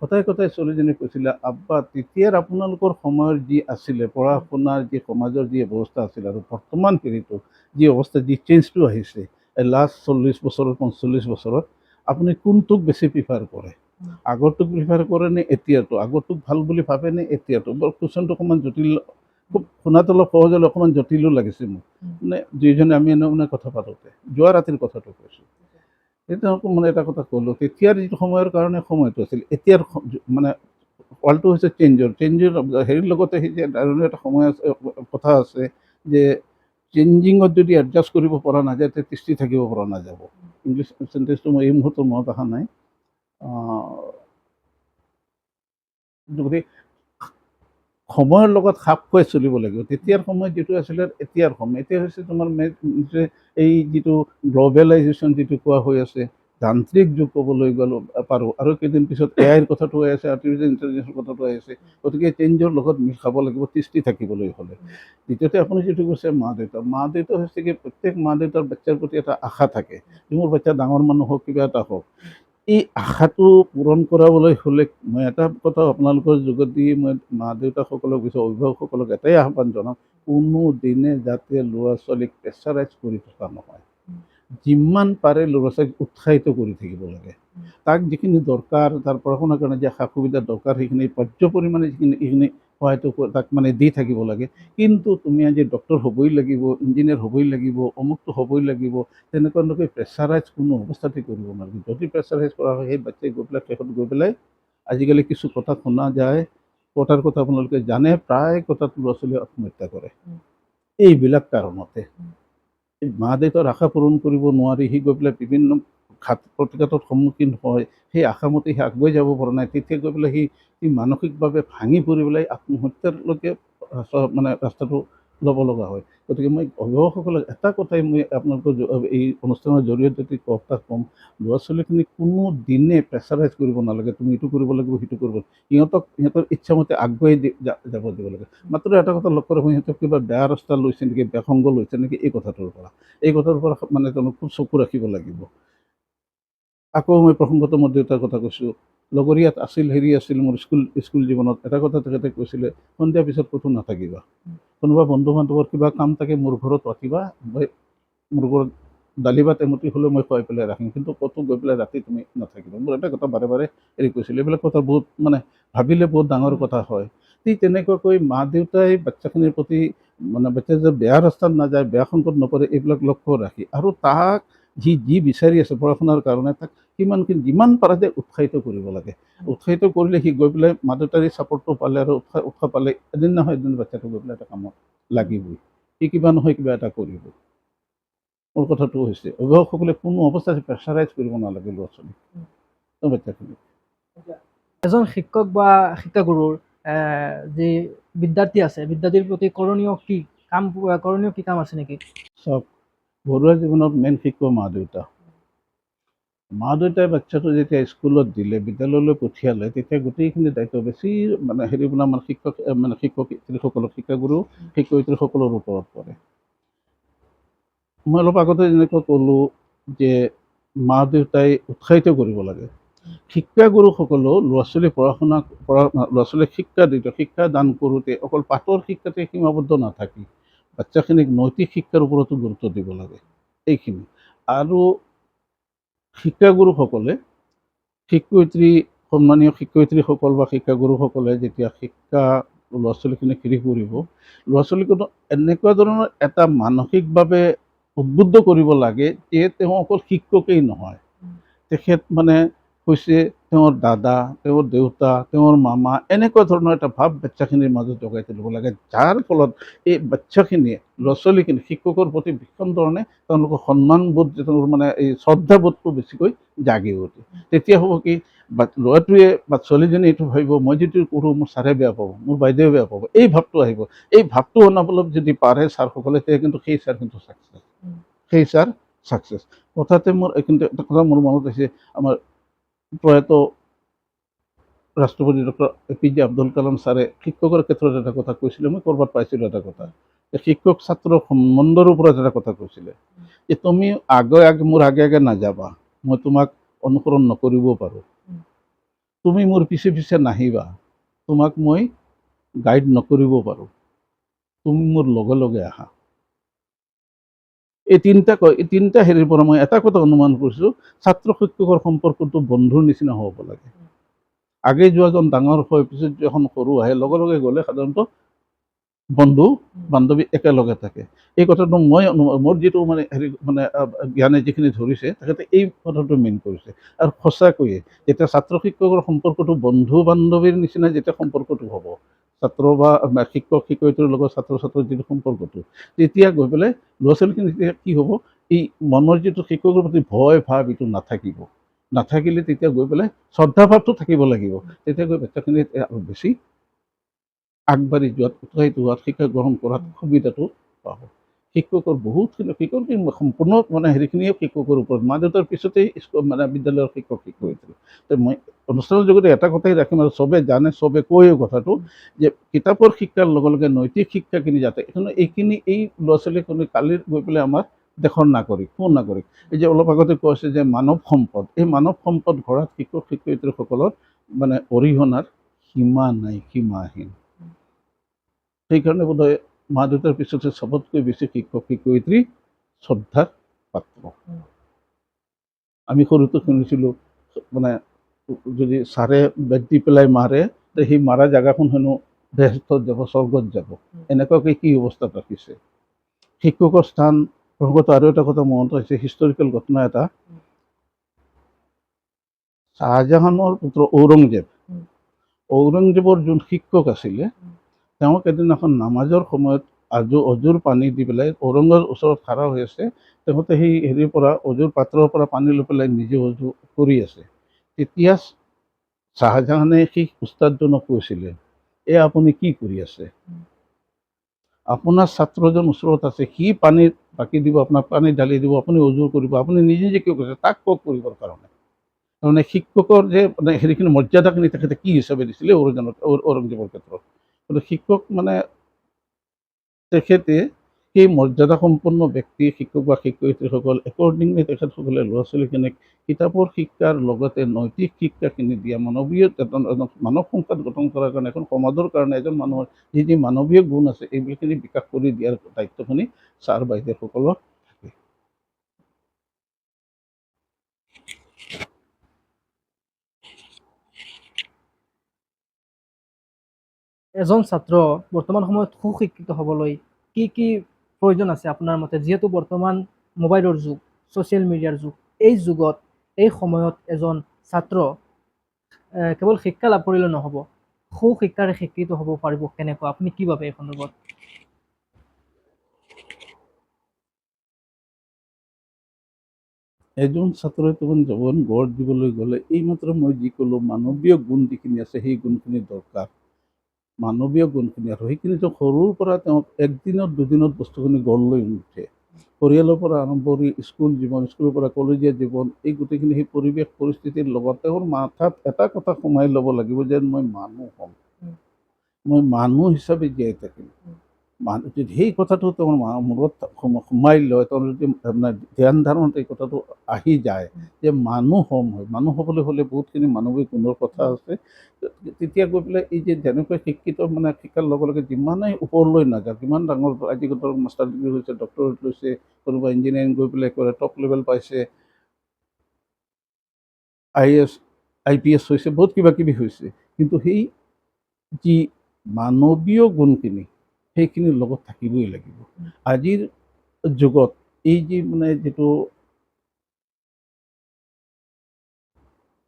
কথাই ছোৱালীজনীয়ে কৈছিলে, আব্বা, তেতিয়াৰ আপোনালোকৰ সময়ৰ যি আছিলে, পঢ়া শুনাৰ যি সমাজৰ যি ব্যৱস্থা আছিল, আৰু বৰ্তমান হেৰিটো যি অৱস্থা, যি চেঞ্জটো আহিছে লাষ্ট 40 বছৰত, 45 বছৰত, আপুনি কোনটোক বেছি প্ৰিফাৰ কৰে? আগৰটোক প্ৰিফাৰ কৰে নে এতিয়াৰটো? আগৰটোক ভাল বুলি ভাবে নে এতিয়াৰটো? কুৱেশ্যনটো অকণমান জটিল, খুব শুনাত অলপ সহজ হ'লে অকণমান জটিলো লাগিছে মোক। মানে দুইজনে আমি মানে কথা পাতোঁতে যোৱা ৰাতিৰ কথাটো কৈছোঁ। তেতিয়া মানে এটা কথা ক'লোঁ, তেতিয়াৰ যিটো সময়ৰ কাৰণে সময়টো আছিল, এতিয়াৰ মানে ৱাৰ্ল্ডটো হৈছে চেঞ্জৰ হেৰিৰ লগতে সেই যে এটা সময় আছে, কথা আছে যে চেঞ্জিঙত যদি এডজাষ্ট কৰিব পৰা নাযায় তেতিয়া তিষ্ঠি থাকিব পৰা নাযাব। ইংলিছ চেণ্টেন্সটো মই এই মুহূৰ্তত মনত অহা নাই। গতিকে সময়ৰ লগত খাপ খুৱাই চলিব লাগিব। তেতিয়াৰ সময় যিটো আছিলে এতিয়াৰ সময়, এতিয়া হৈছে তোমাৰ এই যিটো গ্ল'বেলাইজেশ্যন যিটো কোৱা হৈ আছে, যান্ত্ৰিক যুগ ক'বলৈ গ'লে পাৰোঁ, আৰু কেইদিন পিছত এআইৰ কথাটো হৈ আছে, আৰ্টিফিচিয়েল ইণ্টেলিজেন্সৰ কথাটো হৈ আছে। গতিকে চেঞ্জৰ লগত মিল খাব লাগিব তিষ্ঠি থাকিবলৈ হ'লে। দ্বিতীয়তে আপুনি যিটো কৈছে মা দেউতা হৈছে কি, প্ৰত্যেক মা দেউতাৰ বাচ্ছাৰ প্ৰতি এটা আশা থাকে যে মোৰ বাচ্চা ডাঙৰ মানুহ হওক, কিবা এটা হওক। এই আশাটো পূৰণ কৰাবলৈ হ'লে মই এটা কথা আপোনালোকৰ যোগেদি মই মা দেউতাসকলক অভিভাৱকসকলক এটাই আহ্বান জনাম, কোনো দিনে যাতে ল'ৰা ছোৱালীক প্ৰেছাৰাইজ কৰি থকা নহয়। যিমান পাৰে ল'ৰা ছোৱালীক উৎসাহিত কৰি থাকিব লাগে। তাক যিখিনি দৰকাৰ, তাৰ পঢ়া শুনাৰ কাৰণে যে সা সুবিধা দৰকাৰ, সেইখিনি পৰ্যাপ্ত পৰিমাণে এইখিনি সহায়টো তাক মানে দি থাকিব লাগে। কিন্তু তুমি আজি ডক্টৰ হ'বই লাগিব, ইঞ্জিনিয়াৰ হ'বই লাগিব, অমুকটো হ'বই লাগিব, তেনেকুৱাকৈ প্ৰেছাৰাইজ কোনো অৱস্থাতে কৰিব নালাগে। যদি প্ৰেছাৰাইজ কৰা হয়, সেই বাচ্চাই গৈ পেলাই শেষত গৈ পেলাই আজিকালি কিছু কথা শুনা যায়, কথাৰ কথা আপোনালোকে জানে, প্ৰায় কথাত ল'ৰা ছোৱালীয়ে আত্মহত্যা কৰে এইবিলাক কাৰণতে। মা দেউতাৰ আশা পূৰণ কৰিব নোৱাৰি সি গৈ পেলাই বিভিন্ন প্ৰতিঘাতৰ সন্মুখীন হয়, সেই আশামতে সি আগুৱাই যাব পৰা নাই, তেতিয়া গৈ পেলাই সি মানসিকভাৱে ভাঙি পৰি পেলাই আত্মহত্যালৈকে মানে ৰাস্তাটো ল'ব লগা হয়। গতিকে মই অভিভাৱকসকলক এটা কথাই মই আপোনালোকৰ এই অনুষ্ঠানৰ জৰিয়তে ক'ম, ল'ৰা ছোৱালীখিনিক কোনো দিনে প্ৰেছাৰাইজ কৰিব নালাগে, তুমি এইটো কৰিব লাগিব, সিটো কৰিব লাগিব। সিহঁতৰ ইচ্ছামতে আগুৱাই যাব দিব লাগে। মাত্ৰ এটা কথা লক্ষ্য ৰাখোঁ, সিহঁতক কিবা বেয়া ৰাস্তা লৈছে নেকি, বেয়া সংগ লৈছে নেকি, এই কথাটোৰ পৰা মানে তেওঁলোক খুব চকু ৰাখিব লাগিব। আকৌ মই প্ৰসংগত মোৰ দেউতাৰ কথা কৈছোঁ, লগৰীয়াত আছিল মোৰ স্কুল জীৱনত এটা কথা তেখেতে কৈছিলে, সন্ধিয়া পিছত ক'তো নাথাকিবা, কোনোবা বন্ধু বান্ধৱৰ কিবা কাম থাকে মোৰ ঘৰত ৰাখিবা, মোৰ ঘৰত দালি বা টেমুটি হ'লেও মই খুৱাই পেলাই ৰাখিম, কিন্তু ক'তো গৈ পেলাই ৰাতি তুমি নাথাকিবা। মোৰ এটা কথা বাৰে বাৰে কৈছিলে। এইবিলাক কথা বহুত মানে ভাবিলে বহুত ডাঙৰ কথা হয়। ঠিক তেনেকুৱাকৈ মা দেউতাই বাচ্চাখিনিৰ প্ৰতি মানে বাচ্ছা যে বেয়া ৰাস্তাত নাযায়, বেয়া সংকট নপৰে, এইবিলাক লক্ষ্য ৰাখি আৰু তাক যি বিচাৰি আছে পঢ়া শুনাৰ কাৰণে, তাক যিমান পাৰে যে উৎসাহিত কৰিব লাগে। উৎসাহিত কৰিলে সি গৈ পেলাই মা দেউতাৰ ছাপৰ্টটো পালে আৰু উৎসাহ পালে এদিন নহয় এদিন বাচ্চাটো গৈ পেলাই এটা কামত লাগিবই, সি কিবা নহয় কিবা এটা কৰিব। মোৰ কথাটো হৈছে অভিভাৱকসকলে কোনো অৱস্থাতে প্ৰেছাৰাইজ কৰিব নালাগে ল'ৰা ছোৱালীক, বাচ্চাখিনিক। এজন শিক্ষক বা শিক্ষাগুৰুৰ যি বিদ্যাৰ্থী আছে, বিদ্যাৰ্থীৰ প্ৰতি কৰণীয় কি কাম আছে নেকি? চাওক, ঘৰুৱা জীৱনত মেইন শিক্ষক মা দেউতাই বাচ্চাটো যেতিয়া স্কুলত দিলে, বিদ্যালয়লৈ পঠিয়ালে, তেতিয়া গোটেইখিনি দায়িত্ব বেছি মানে আমাৰ শিক্ষকসকলক, শিক্ষাগুৰু শিক্ষয়িত্ৰীসকলৰ ওপৰত পৰে। মই অলপ আগতে যেনেকৈ ক'লোঁ যে মা দেউতাই উৎসাহিত কৰিব লাগে, শিক্ষাগুৰুসকলেও ল'ৰা ছোৱালীক শিক্ষা দান কৰোঁতে অকল পাঠৰ শিক্ষাতে সীমাবদ্ধ নাথাকি বাচ্চাখিনিক নৈতিক শিক্ষাৰ ওপৰতো গুৰুত্ব দিব লাগে। এইখিনি আৰু শিক্ষাগুৰুসকলে সন্মানীয় শিক্ষয়িত্ৰীসকল বা শিক্ষাগুৰুসকলে যেতিয়া শিক্ষা ল'ৰা ছোৱালীখিনিক হেৰি কৰিব, ল'ৰা ছোৱালীকো এনেকুৱা ধৰণৰ এটা মানসিকভাৱে উদ্বুদ্ধ কৰিব লাগে যে তেওঁ অকল শিক্ষকেই নহয়, তেখেত মানে হৈছে তেওঁৰ দাদা, তেওঁৰ দেউতা, তেওঁৰ মামা, এনেকুৱা ধৰণৰ এটা ভাৱ বাচ্চাখিনিৰ মাজত জগাই তুলিব লাগে, যাৰ ফলত এই বাচ্চাখিনিয়ে ল'ৰা ছোৱালীখিনি শিক্ষকৰ প্ৰতি ভীষণ ধৰণে তেওঁলোকৰ সন্মানবোধ, মানে এই শ্ৰদ্ধাবোধটো বেছিকৈ জাগি উঠে। তেতিয়া হ'ব কি, ল'ৰাটোৱে বা ছোৱালীজনীয়ে এইটো ভাবিব, মই যদি কৰোঁ মোৰ ছাৰে বেয়া পাব, মোৰ বাইদেৱে বেয়া পাব, এই ভাৱটো আহিব। এই ভাৱটো অনাবলৈ যদি পাৰে ছাৰসকলে, তেতিয়া কিন্তু সেই ছাৰ ছাকচেছ। কথাতে কিন্তু এটা কথা মোৰ মনত আছে, আমাৰ প্ৰয়াত ৰাষ্ট্ৰপতি ডক্টৰ APJ আব্দুল কালাম ছাৰে শিক্ষকৰ ক্ষেত্ৰত এটা কথা কৈছিলে, মই ক'ৰবাত পাইছিলোঁ এটা কথা, শিক্ষক ছাত্ৰ সম্বন্ধৰ ওপৰত এটা কথা কৈছিলে যে তুমি মোৰ আগে নাযাবা, মই তোমাক অনুসৰণ নকৰিব পাৰোঁ, তুমি মোৰ পিছে পিছে নাহিবা, তোমাক মই গাইড নকৰিব পাৰোঁ, তুমি মোৰ লগে লগে আহা। এই তিনিটা হেৰিৰ পৰা মই এটা কথা অনুমান কৰিছোঁ, ছাত্ৰ শিক্ষকৰ সম্পৰ্কটো বন্ধুৰ নিচিনা হ'ব লাগে। আগে যোৱাজন ডাঙৰ হয়, পিছত এখন সৰু আহে, লগে লগে গ'লে সাধাৰণতে বন্ধু বান্ধৱী একেলগে থাকে। এই কথাটো মই মোৰ যিটো মানে হেৰি মানে জ্ঞানে যিখিনি ধৰিছে তেখেতে এই কথাটো মেইন কৰিছে। আৰু সঁচাকৈয়ে যেতিয়া ছাত্ৰ শিক্ষকৰ সম্পৰ্কটো বন্ধু বান্ধৱীৰ নিচিনা যেতিয়া সম্পৰ্কটো হ'ব, ছাত্ৰ বা শিক্ষক শিক্ষয়িত্ৰীৰ লগত ছাত্ৰ ছাত্ৰীৰ যিটো সম্পৰ্কটো, তেতিয়া গৈ পেলাই ল'ৰা ছোৱালীখিনি তেতিয়া কি হ'ব, এই মনৰ যিটো শিক্ষকৰ প্ৰতি ভয় ভাৱ এইটো নাথাকিব। নাথাকিলে তেতিয়া গৈ পেলাই শ্ৰদ্ধা ভাৱটো থাকিব লাগিব। তেতিয়া গৈ বাচ্ছাখিনি আৰু বেছি আগবাঢ়ি যোৱাত উৎসাহিত হোৱাত শিক্ষা গ্ৰহণ কৰাত সুবিধাটো পাব। শিক্ষকৰ বহুতখিনি শিক্ষক সম্পূৰ্ণ মানে হেৰিখিনিয়ে শিক্ষকৰ ওপৰত, মা দেউতাৰ পিছতেই মানে বিদ্যালয়ৰ শিক্ষক শিক্ষয়িত্ৰী। তো মই অনুষ্ঠানৰ যোগেদি এটা কথাই ৰাখিম, আৰু চবে জানে, চবে কয়ও কথাটো, যে কিতাপৰ শিক্ষাৰ লগে লগে নৈতিক শিক্ষাখিনি যাতে এইখিনি এই ল'ৰা ছোৱালীখিনি কালিৰ গৈ পেলাই আমাৰ দেশৰ নাগৰিক, সুনাগৰিক। এই যে অলপ আগতে কৈছে যে মানৱ সম্পদ, এই মানৱ সম্পদ গঢ়াত শিক্ষক শিক্ষয়িত্ৰীসকলৰ মানে অৰিহণাৰ সীমা নাই, সীমাহীন। সেইকাৰণে বোধহয় মা দেউতাৰ পিছতে চবতকৈ বেছি শিক্ষক শিক্ষয়িত্ৰী শ্ৰদ্ধাৰ পাত্ৰ। আমি সৰুতে শুনিছিলোঁ মানে যদি ছাৰে বেট দি পেলাই মাৰে, তে সেই মাৰা জেগাখন হেনো বেহেস্তত যাব, স্বৰ্গত যাব। এনেকুৱাকৈ কি অৱস্থাত ৰাখিছে শিক্ষকৰ স্থান। প্ৰসংগত আৰু এটা কথা মনত আছে, হিষ্টৰিকেল ঘটনা এটা। শ্বাহজাহানৰ পুত্ৰ ঔৰংজেবৰ যোন শিক্ষক আছিলে, তেওঁক এদিনাখন নামাজৰ সময়ত অজুৰ পানী দি পেলাই ঔৰংগৰ ওচৰত খাৰা হৈ আছে। তেখেতে সেই হেৰিৰ পৰা অজুৰ পাত্ৰৰ পৰা পানী লৈ পেলাই নিজে অজু কৰি আছে। তেতিয়া শ্বাহজাহানে সেই উস্তাদজনক কৈছিলে, আপুনি কি কৰি আছে? আপোনাৰ ছাত্ৰজন ওচৰত আছে, সি পানীত বাকি দিব, আপোনাক পানী ঢালি দিব, আপুনি অজু কৰিব, আপুনি নিজে যে কিয় কৈছে তাক কওক কৰিবৰ কাৰণে। তাৰমানে শিক্ষকৰ যে মানে হেৰিখিনি মৰ্যাদাখিনি তেখেতে কি হিচাপে দিছিলে ঔৰংজেবৰ ক্ষেত্ৰত। কিন্তু শিক্ষক মানে তেখেতে সেই মৰ্যাদা সম্পন্ন ব্যক্তি শিক্ষক বা শিক্ষয়িত্ৰীসকল একৰ্ডিংলি তেখেতসকলে ল'ৰা ছোৱালীখিনিক কিতাপৰ শিক্ষাৰ লগতে নৈতিক শিক্ষাখিনি দিয়া, মানৱীয় মানৱ সম্পদ গঠন কৰাৰ কাৰণে, এখন সমাজৰ কাৰণে এজন মানুহৰ যি যি মানৱীয় গুণ আছে এইবিলাকখিনি বিকাশ কৰি দিয়াৰ দায়িত্বখিনি ছাৰ বাইদেউসকলৰ থাকে। এজন ছাত্ৰ বৰ্তমান সময়ত সুশিক্ষিত হ'বলৈ কি কি প্ৰয়োজন আছে আপোনাৰ মতে? যিহেতু বৰ্তমান মোবাইলৰ যুগ, ছ'চিয়েল মিডিয়াৰ যুগ, এই যুগত এই সময়ত এজন ছাত্ৰ কেৱল শিক্ষা লাভ কৰিলে নহ'ব, সুশিক্ষাৰে শিক্ষিত হ'ব পাৰিব কেনেকুৱা? আপুনি কি ভাবে এই সন্দৰ্ভত? এজন ছাত্ৰই তখন জীৱন গঢ় দিবলৈ গ'লে এইমাত্ৰ মই যি ক'লোঁ মানৱীয় গুণ যিখিনি আছে সেই গুণখিনি দৰকাৰ। মানৱীয় গুণখিনি, আৰু সেইখিনিতো সৰুৰ পৰা তেওঁক একদিনত দুদিনত বস্তুখিনি গঢ় লৈ নুঠে। পৰিয়ালৰ পৰা আৰম্ভ কৰি স্কুল জীৱন, স্কুলৰ পৰা কলেজীয়া জীৱন, এই গোটেইখিনি সেই পৰিৱেশ পৰিস্থিতিৰ লগত তেওঁৰ মাথাত এটা কথা সোমাই ল'ব লাগিব যে মই মানুহ হ'ম, মই মানুহ হিচাপে জীয়াই থাকিম। যদি সেই কথাটো তেওঁৰ মূৰত সোমাই লয়, তেওঁৰ যদি ধ্যান ধাৰণত এই কথাটো আহি যায় যে মানুহ হ'ম, হয় মানুহ হ'বলৈ হ'লে বহুতখিনি মানৱিক গুণৰ কথা আছে, তেতিয়া গৈ পেলাই এই যে যেনেকৈ শিক্ষিত মানে শিক্ষাৰ লগে লগে যিমানেই ওপৰলৈ নাযায়, যিমান ডাঙৰ আজিকালি মাষ্টাৰ ডিগ্ৰী হৈছে, ডক্টৰেট লৈছে, কোনোবা ইঞ্জিনিয়াৰিং গৈ পেলাই কৰে, টপ লেভেল পাইছে, IAS IPS হৈছে, বহুত কিবা কিবি হৈছে, কিন্তু সেই যি মানৱীয় গুণখিনি সেইখিনিৰ লগত থাকিবই লাগিব। আজিৰ যুগত এই যি মানে যিটো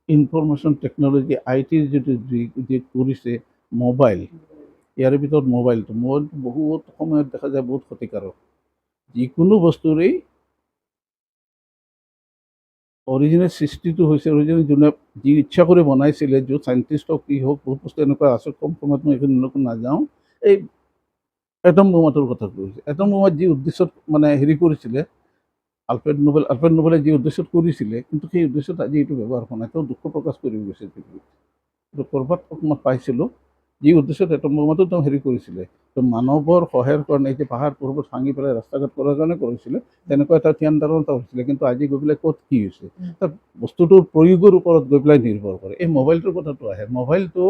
ইনফৰমেশ্যন টেকন'লজি IT যিটো যি কৰিছে মোবাইল, ইয়াৰ ভিতৰত মোবাইলটো বহুত সময়ত দেখা যায় বহুত ক্ষতিকাৰক। যিকোনো বস্তুৰেই অৰিজিনেল সৃষ্টিটো হৈছে, অৰিজিনেল যোনে যি ইচ্ছা কৰি বনাইছিলে, য'ত চাইণ্টিষ্ট হওক কি হওক, বহুত বস্তু এনেকুৱা আছে, কম সময়ত মই এইখিনি নাযাওঁ। এই এটম বোমাটোৰ কথা কৈছে, এটম বোমাত যি উদ্দেশ্যত মানে হেৰি কৰিছিলে আলফ্ৰেড নোবেলে যি উদ্দেশ্যত কৰিছিলে, কিন্তু সেই উদ্দেশ্যত আজি এইটো ব্যৱহাৰ হোৱা নাই। তেওঁ দুখ প্ৰকাশ কৰি গৈছে, কিন্তু ক'ৰবাত মই পাইছিলোঁ যি উদ্দেশ্যত এটম বোমাটো তেওঁ হেৰি কৰিছিলে, মানৱৰ সহায়ৰ কাৰণে, এই যে পাহাৰ পৰ্বত ভাঙি পেলাই ৰাস্তা ঘাট কৰাৰ কাৰণে কৰিছিলে, তেনেকুৱা এটা ধ্যান ধাৰণা হৈছিলে। কিন্তু আজি গৈ পেলাই ক'ত কি হৈছে, তাত বস্তুটোৰ প্ৰয়োগৰ ওপৰত গৈ পেলাই নিৰ্ভৰ কৰে। এই মোবাইলটোৰ কথাটো আহে, মোবাইলটো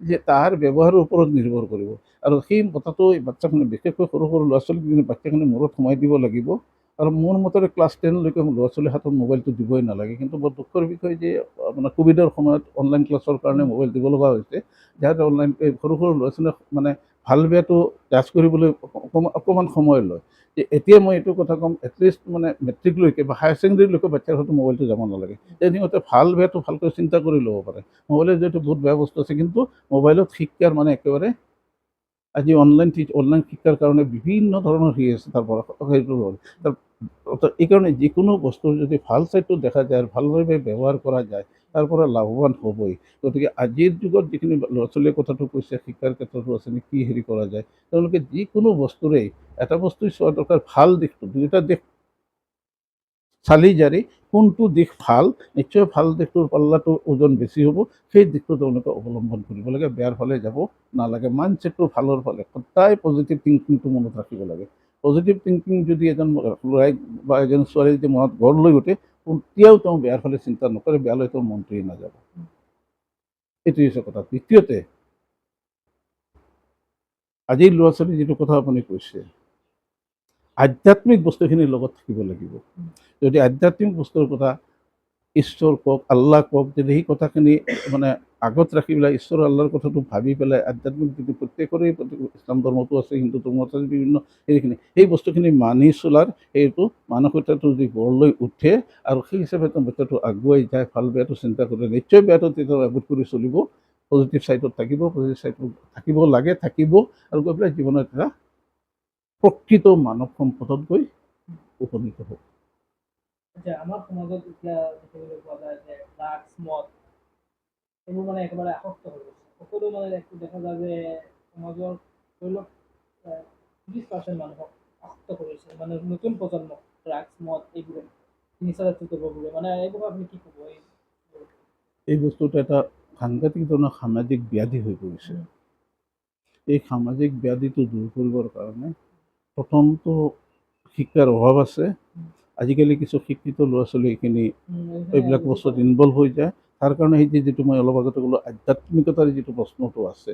যে তাৰ ব্যৱহাৰৰ ওপৰত নিৰ্ভৰ কৰিব, আৰু সেই কথাটো বাচ্ছাখিনি, বিশেষকৈ সৰু সৰু ল'ৰা ছোৱালীখিনি বাচ্ছাখিনি মূৰত সোমাই দিব লাগিব। আৰু মোৰ মতেৰে ক্লাছ 10লৈকে ল'ৰা ছোৱালীৰ হাতত মোবাইলটো দিবই নালাগে। কিন্তু বৰ দুখৰ বিষয় যে মানে কোভিডৰ সময়ত অনলাইন ক্লাছৰ কাৰণে মোবাইল দিব লগা হৈছে, যাতে অনলাইন সৰু সৰু ল'ৰা ছোৱালীক মানে ভাল বেয়াটো জাজ কৰিবলৈ অকণমান সময় লয়। যে এতিয়া মই এইটো কথা ক'ম, এটলিষ্ট মানে মেট্ৰিকলৈকে বা হায়াৰ ছেকেণ্ডেৰীলৈকে বাচ্ছাৰ হয়তো মোবাইলটো যাব নালাগে। সিহঁতে ভাল বেয়াটো ভালকৈ চিন্তা কৰি ল'ব পাৰে। মোবাইলত যিহেতু বহুত বেয়া বস্তু আছে, কিন্তু মোবাইলত শিক্ষাৰ মানে একেবাৰে আজি অনলাইন শিক্ষাৰ কাৰণে বিভিন্ন ধৰণৰ আছে তাৰ পৰা সেইটো এইকাৰণে যিকোনো বস্তুৰ যদি ভাল চাইডটো দেখা যায় আৰু ভালভাৱে ব্যৱহাৰ কৰা যায়, তাৰ পৰা লাভৱান হ'বই। গতিকে আজিৰ যুগত যিখিনি ল'ৰা ছোৱালীয়ে কথাটো কৈছে, শিক্ষাৰ ক্ষেত্ৰতো আছে কি হেৰি কৰা যায়, তেওঁলোকে যিকোনো বস্তুৰেই এটা বস্তুই চোৱা দৰকাৰ, ভাল দিশটো। দুয়োটা দিশ চালি জাৰি কোনটো দিশ ভাল, নিশ্চয় ভাল দিশটোৰ পাল্লাটো ওজন বেছি হ'ব, সেই দিশটো তেওঁলোকে অৱলম্বন কৰিব লাগে, বেয়াৰ ফালে যাব নালাগে। মাইণ্ডছেটটো ভালৰ ফালে, সদায় পজিটিভ থিংকিংটো মনত ৰাখিব লাগে। পজিটিভ থিংকিং যদি এজন ল'ৰাই বা এজন ছোৱালী যদি মনত গঢ় লৈ উঠে, কেতিয়াও তেওঁ বেয়াৰ ফালে চিন্তা নকৰে, বেয়ালৈ তেওঁৰ মনটোৱে নাযাব। এইটোৱে হৈছে কথা। দ্বিতীয়তে, আজিৰ ল'ৰা ছোৱালী যিটো কথা আপুনি কৈছে, আধ্যাত্মিক বস্তুখিনিৰ লগত থাকিব লাগিব। যদি আধ্যাত্মিক বস্তুৰ কথা, ঈশ্বৰ কওক, আল্লাহ কওক, যদি সেই কথাখিনি মানে আগত ৰাখি পেলাই ঈশ্বৰ আল্লাহৰ কথাটো ভাবি পেলাই আধ্যাত্মিক যিটো প্ৰত্যেকৰে ইছলাম ধৰ্মতো আছে, হিন্দু ধৰ্মতো আছে, বিভিন্ন হেৰিখিনি সেই বস্তুখিনি মানি চলাৰ সেইটো মানসিকতাটো যদি গঢ় লৈ উঠে আৰু সেই হিচাপে তেওঁ বাচ্ছাটো আগুৱাই যায়, ভাল বেয়াটো চিন্তা কৰে, নিশ্চয় বেয়াটো তেতিয়া এভইড কৰি চলিব, পজিটিভ ছাইডত থাকিব, পজিটিভ ছাইডত থাকিব লাগে, থাকিব, আৰু গৈ পেলাই জীৱনত এটা প্ৰকৃত মানৱ সম্পদত গৈ উপনীত হ'ব। আমাৰ সমাজত এতিয়া দেখিবলৈ পোৱা যায় যে ড্ৰাগছ, মদ এইবোৰ মানে একেবাৰে আসক্ত হৈ গৈছে। সকলো মানে দেখা যায় যে সমাজৰ ধৰি লওক 30% মানুহক আসক্ত কৰিছে, মানে নতুন প্ৰজন্মক ড্ৰাগছ, মদ এইবোৰে নিচাজাতীয় দ্ৰব্যবোৰে। মানে এইবোৰ আপুনি কি ক'ব? এই বস্তুটো এটা সাংঘাতিক ধৰণৰ সামাজিক ব্যাধি হৈ পৰিছে। এই সামাজিক ব্যাধিটো দূৰ কৰিবৰ কাৰণে প্ৰথমটো শিক্ষাৰ অভাৱ আছে। আজিকালি কিছু শিক্ষিত ল'ৰা ছোৱালীখিনি এইবিলাক বস্তুত ইনভলভ হৈ যায়। তাৰ কাৰণে সেই যিটো মই অলপ আগতে ক'লোঁ, আধ্যাত্মিকতাৰ যিটো প্ৰশ্নটো আছে,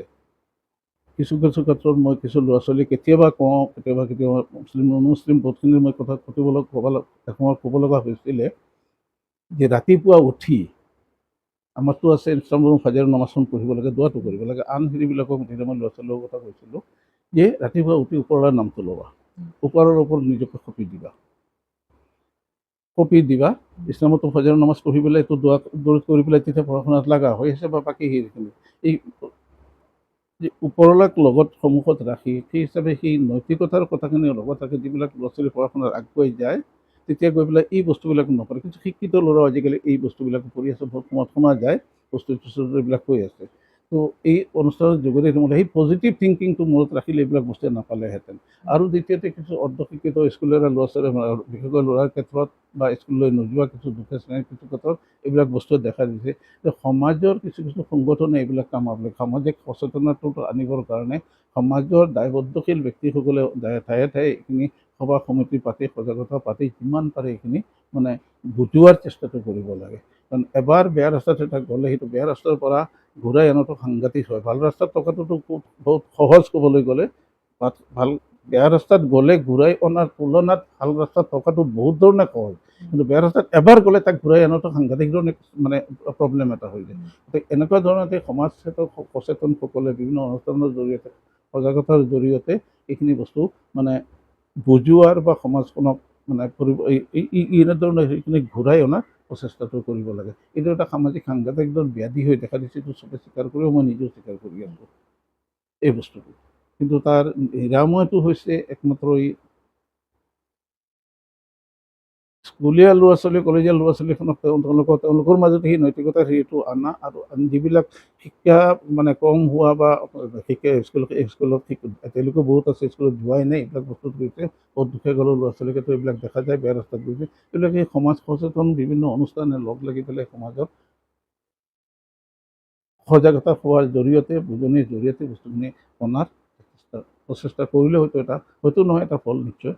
কিছু ক্ষেত্ৰত মই কিছু ল'ৰা ছোৱালী কেতিয়াবা কওঁ, কেতিয়াবা মুছলিম নন-মুছলিম বহুতখিনি মই কথা এসময়ত ক'ব লগা হৈছিলে যে ৰাতিপুৱা উঠি আমাৰতো আছে ইছলাম ফাজাৰ নামাজখন পঢ়িব লাগে, দোৱাটো কৰিব লাগে। আন হেৰিবিলাকক যেতিয়া মই ল'ৰা ছোৱালীৰ কথা কৈছিলোঁ যে ৰাতিপুৱা উঠি ওপৰৱালাৰ নামটো ল'বা, ওপৰৰ ওপৰত নিজকে সঁপি দিবা। ইছলামতো ফাজাৰ নামাজ পঢ়ি পেলাই তো দোৱা কৰি পেলাই তেতিয়া পঢ়া শুনাত লগা হৈ আছে বা বাকী হেৰিখিনি এই যে ওপৰৱালাক লগত সন্মুখত ৰাখি সেই হিচাপে সেই নৈতিকতাৰ কথাখিনি লগত ৰাখি যিবিলাক ল'ৰা ছোৱালী পঢ়া শুনাত আগুৱাই যায়, তেতিয়া গৈ পেলাই এই বস্তুবিলাক নকৰে। কিন্তু শিক্ষিত ল'ৰাও আজিকালি এই বস্তুবিলাক কৰি আছে, বহুত সময়ত শুনা যায় বস্তু এইবিলাক হৈ আছে। তো এই অনুষ্ঠানৰ যোগেদি তোমালোকে সেই পজিটিভ থিংকিংটো মনত ৰাখিলে এইবিলাক বস্তুৱে নাপালেহেঁতেন। আৰু দ্বিতীয়তে কিছু অৰ্ধশিক্ষিত স্কুলীয়া ল'ৰা ছোৱালী, বিশেষকৈ ল'ৰাৰ ক্ষেত্ৰত বা স্কুললৈ নোযোৱা কিছু দুখীয়া শ্ৰেণীৰ কিছু ক্ষেত্ৰত এইবিলাক বস্তুৱে দেখা দিছে যে সমাজৰ কিছু সংগঠনে এইবিলাক কাম সামাজিক সচেতনতাটো আনিবৰ কাৰণে সমাজৰ দায়বদ্ধশীল ব্যক্তিসকলে ঠায়ে ঠায়ে এইখিনি সভা সমিতি পাতি, সজাগতা পাতি যিমান পাৰে এইখিনি মানে বুজোৱাৰ চেষ্টাটো কৰিব লাগে। কাৰণ এবাৰ বেয়া ৰাস্তাত এটা গ'লে সেইটো বেয়া ৰাস্তাৰ পৰা ঘূৰাই অনাটো সাংঘাতিক হয়। ভাল ৰাস্তাত থকাটোতো বহুত সহজ ক'বলৈ গ'লে, বেয়া ৰাস্তাত গ'লে ঘূৰাই অনাৰ তুলনাত ভাল ৰাস্তাত থকাটো বহুত ধৰণে সহজ, কিন্তু বেয়া ৰাস্তাত এবাৰ গ'লে তাক ঘূৰাই অনাটো সাংঘাতিক ধৰণে মানে প্ৰব্লেম এটা হৈ যায়। গতিকে এনেকুৱা ধৰণতে সমাজ সচেতনসকলে বিভিন্ন অনুষ্ঠানৰ জৰিয়তে, সজাগতাৰ জৰিয়তে এইখিনি বস্তু মানে বুজোৱাৰ বা সমাজখনক মানে এনেধৰণৰ সেইখিনি ঘূৰাই অনাৰ প্ৰচেষ্টাটো কৰিব লাগে। এইটো এটা সামাজিক সাংঘাতিক ব্যাধি হৈ দেখা দিছে, এইটো চবে স্বীকাৰ কৰিও মই নিজেও স্বীকাৰ কৰি আছোঁ এই বস্তুটো। কিন্তু তাৰ নিৰাময়টো হৈছে একমাত্ৰ স্কুলীয়া ল'ৰা ছোৱালী, কলেজীয়া ল'ৰা ছোৱালীখনক তেওঁলোকৰ মাজত সেই নৈতিকতাৰ হেৰিটো অনা, আৰু যিবিলাক শিক্ষা মানে কম হোৱা বা শিক্ষা স্কুলত তেওঁলোকেও বহুত আছে স্কুলত যোৱাই নাই, এইবিলাক বস্তুত গৈছে, বহুত দুখীয়া ঘৰৰ ল'ৰা ছোৱালীকেতো এইবিলাক দেখা যায় বেয়া ৰাস্তাত গৈছে। এইবিলাক সেই সমাজ সচেতন বিভিন্ন অনুষ্ঠানে লগ লাগি পেলাই সমাজত সজাগতা হোৱাৰ জৰিয়তে, বুজনিৰ জৰিয়তে বস্তুখিনি অনাৰ প্ৰচেষ্টা কৰিলে হয়তো নহয় এটা ফল নিশ্চয়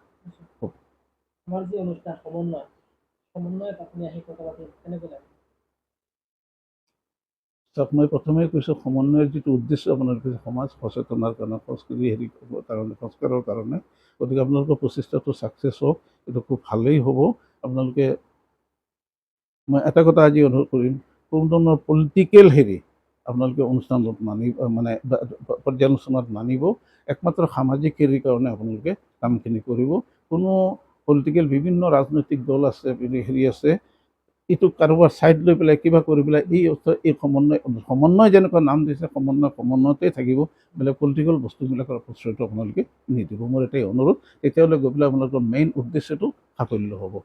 হ'ব। আমাৰ যি অনুষ্ঠান সমন্বয়ত আপুনি আহি কথা পাতি কেনেকৈ লাগে? মই প্ৰথমেই কৈছোঁ, সমন্বয়ৰ যিটো উদ্দেশ্য আপোনালোকে সমাজ সচেতনাৰ কাৰণে, সংস্কৃতি সংস্কাৰৰ কাৰণে, গতিকে আপোনালোকৰ প্ৰচেষ্টাটো ছাকচেছ হওক, এইটো খুব ভালেই হ'ব। আপোনালোকে, মই এটা কথা আজি অনুৰোধ কৰিম, কোনো ধৰণৰ পলিটিকেল আপোনালোকে অনুষ্ঠানত মানিব মানে পৰ্যালোচনাত মানিব একমাত্ৰ সামাজিক হেৰিৰ কাৰণে আপোনালোকে কামখিনি কৰিব কোনো পলিটিকেল বিভিন্ন ৰাজনৈতিক দল আছে হেৰি আছে এইটো কাৰোবাৰ ছাইড লৈ পেলাই কিবা কৰি পেলাই এই সমন্বয় যেনেকুৱা নাম দিছে সমন্বয়তে থাকিব বেলেগ পলিটিকেল বস্তুবিলাকৰ প্ৰশ্ৰয়টো আপোনালোকে নিদিব মোৰ এটাই অনুৰোধ তেতিয়াহ'লে গৈ পেলাই আপোনালোকৰ মেইন উদ্দেশ্যটো সাফল্য হ'ব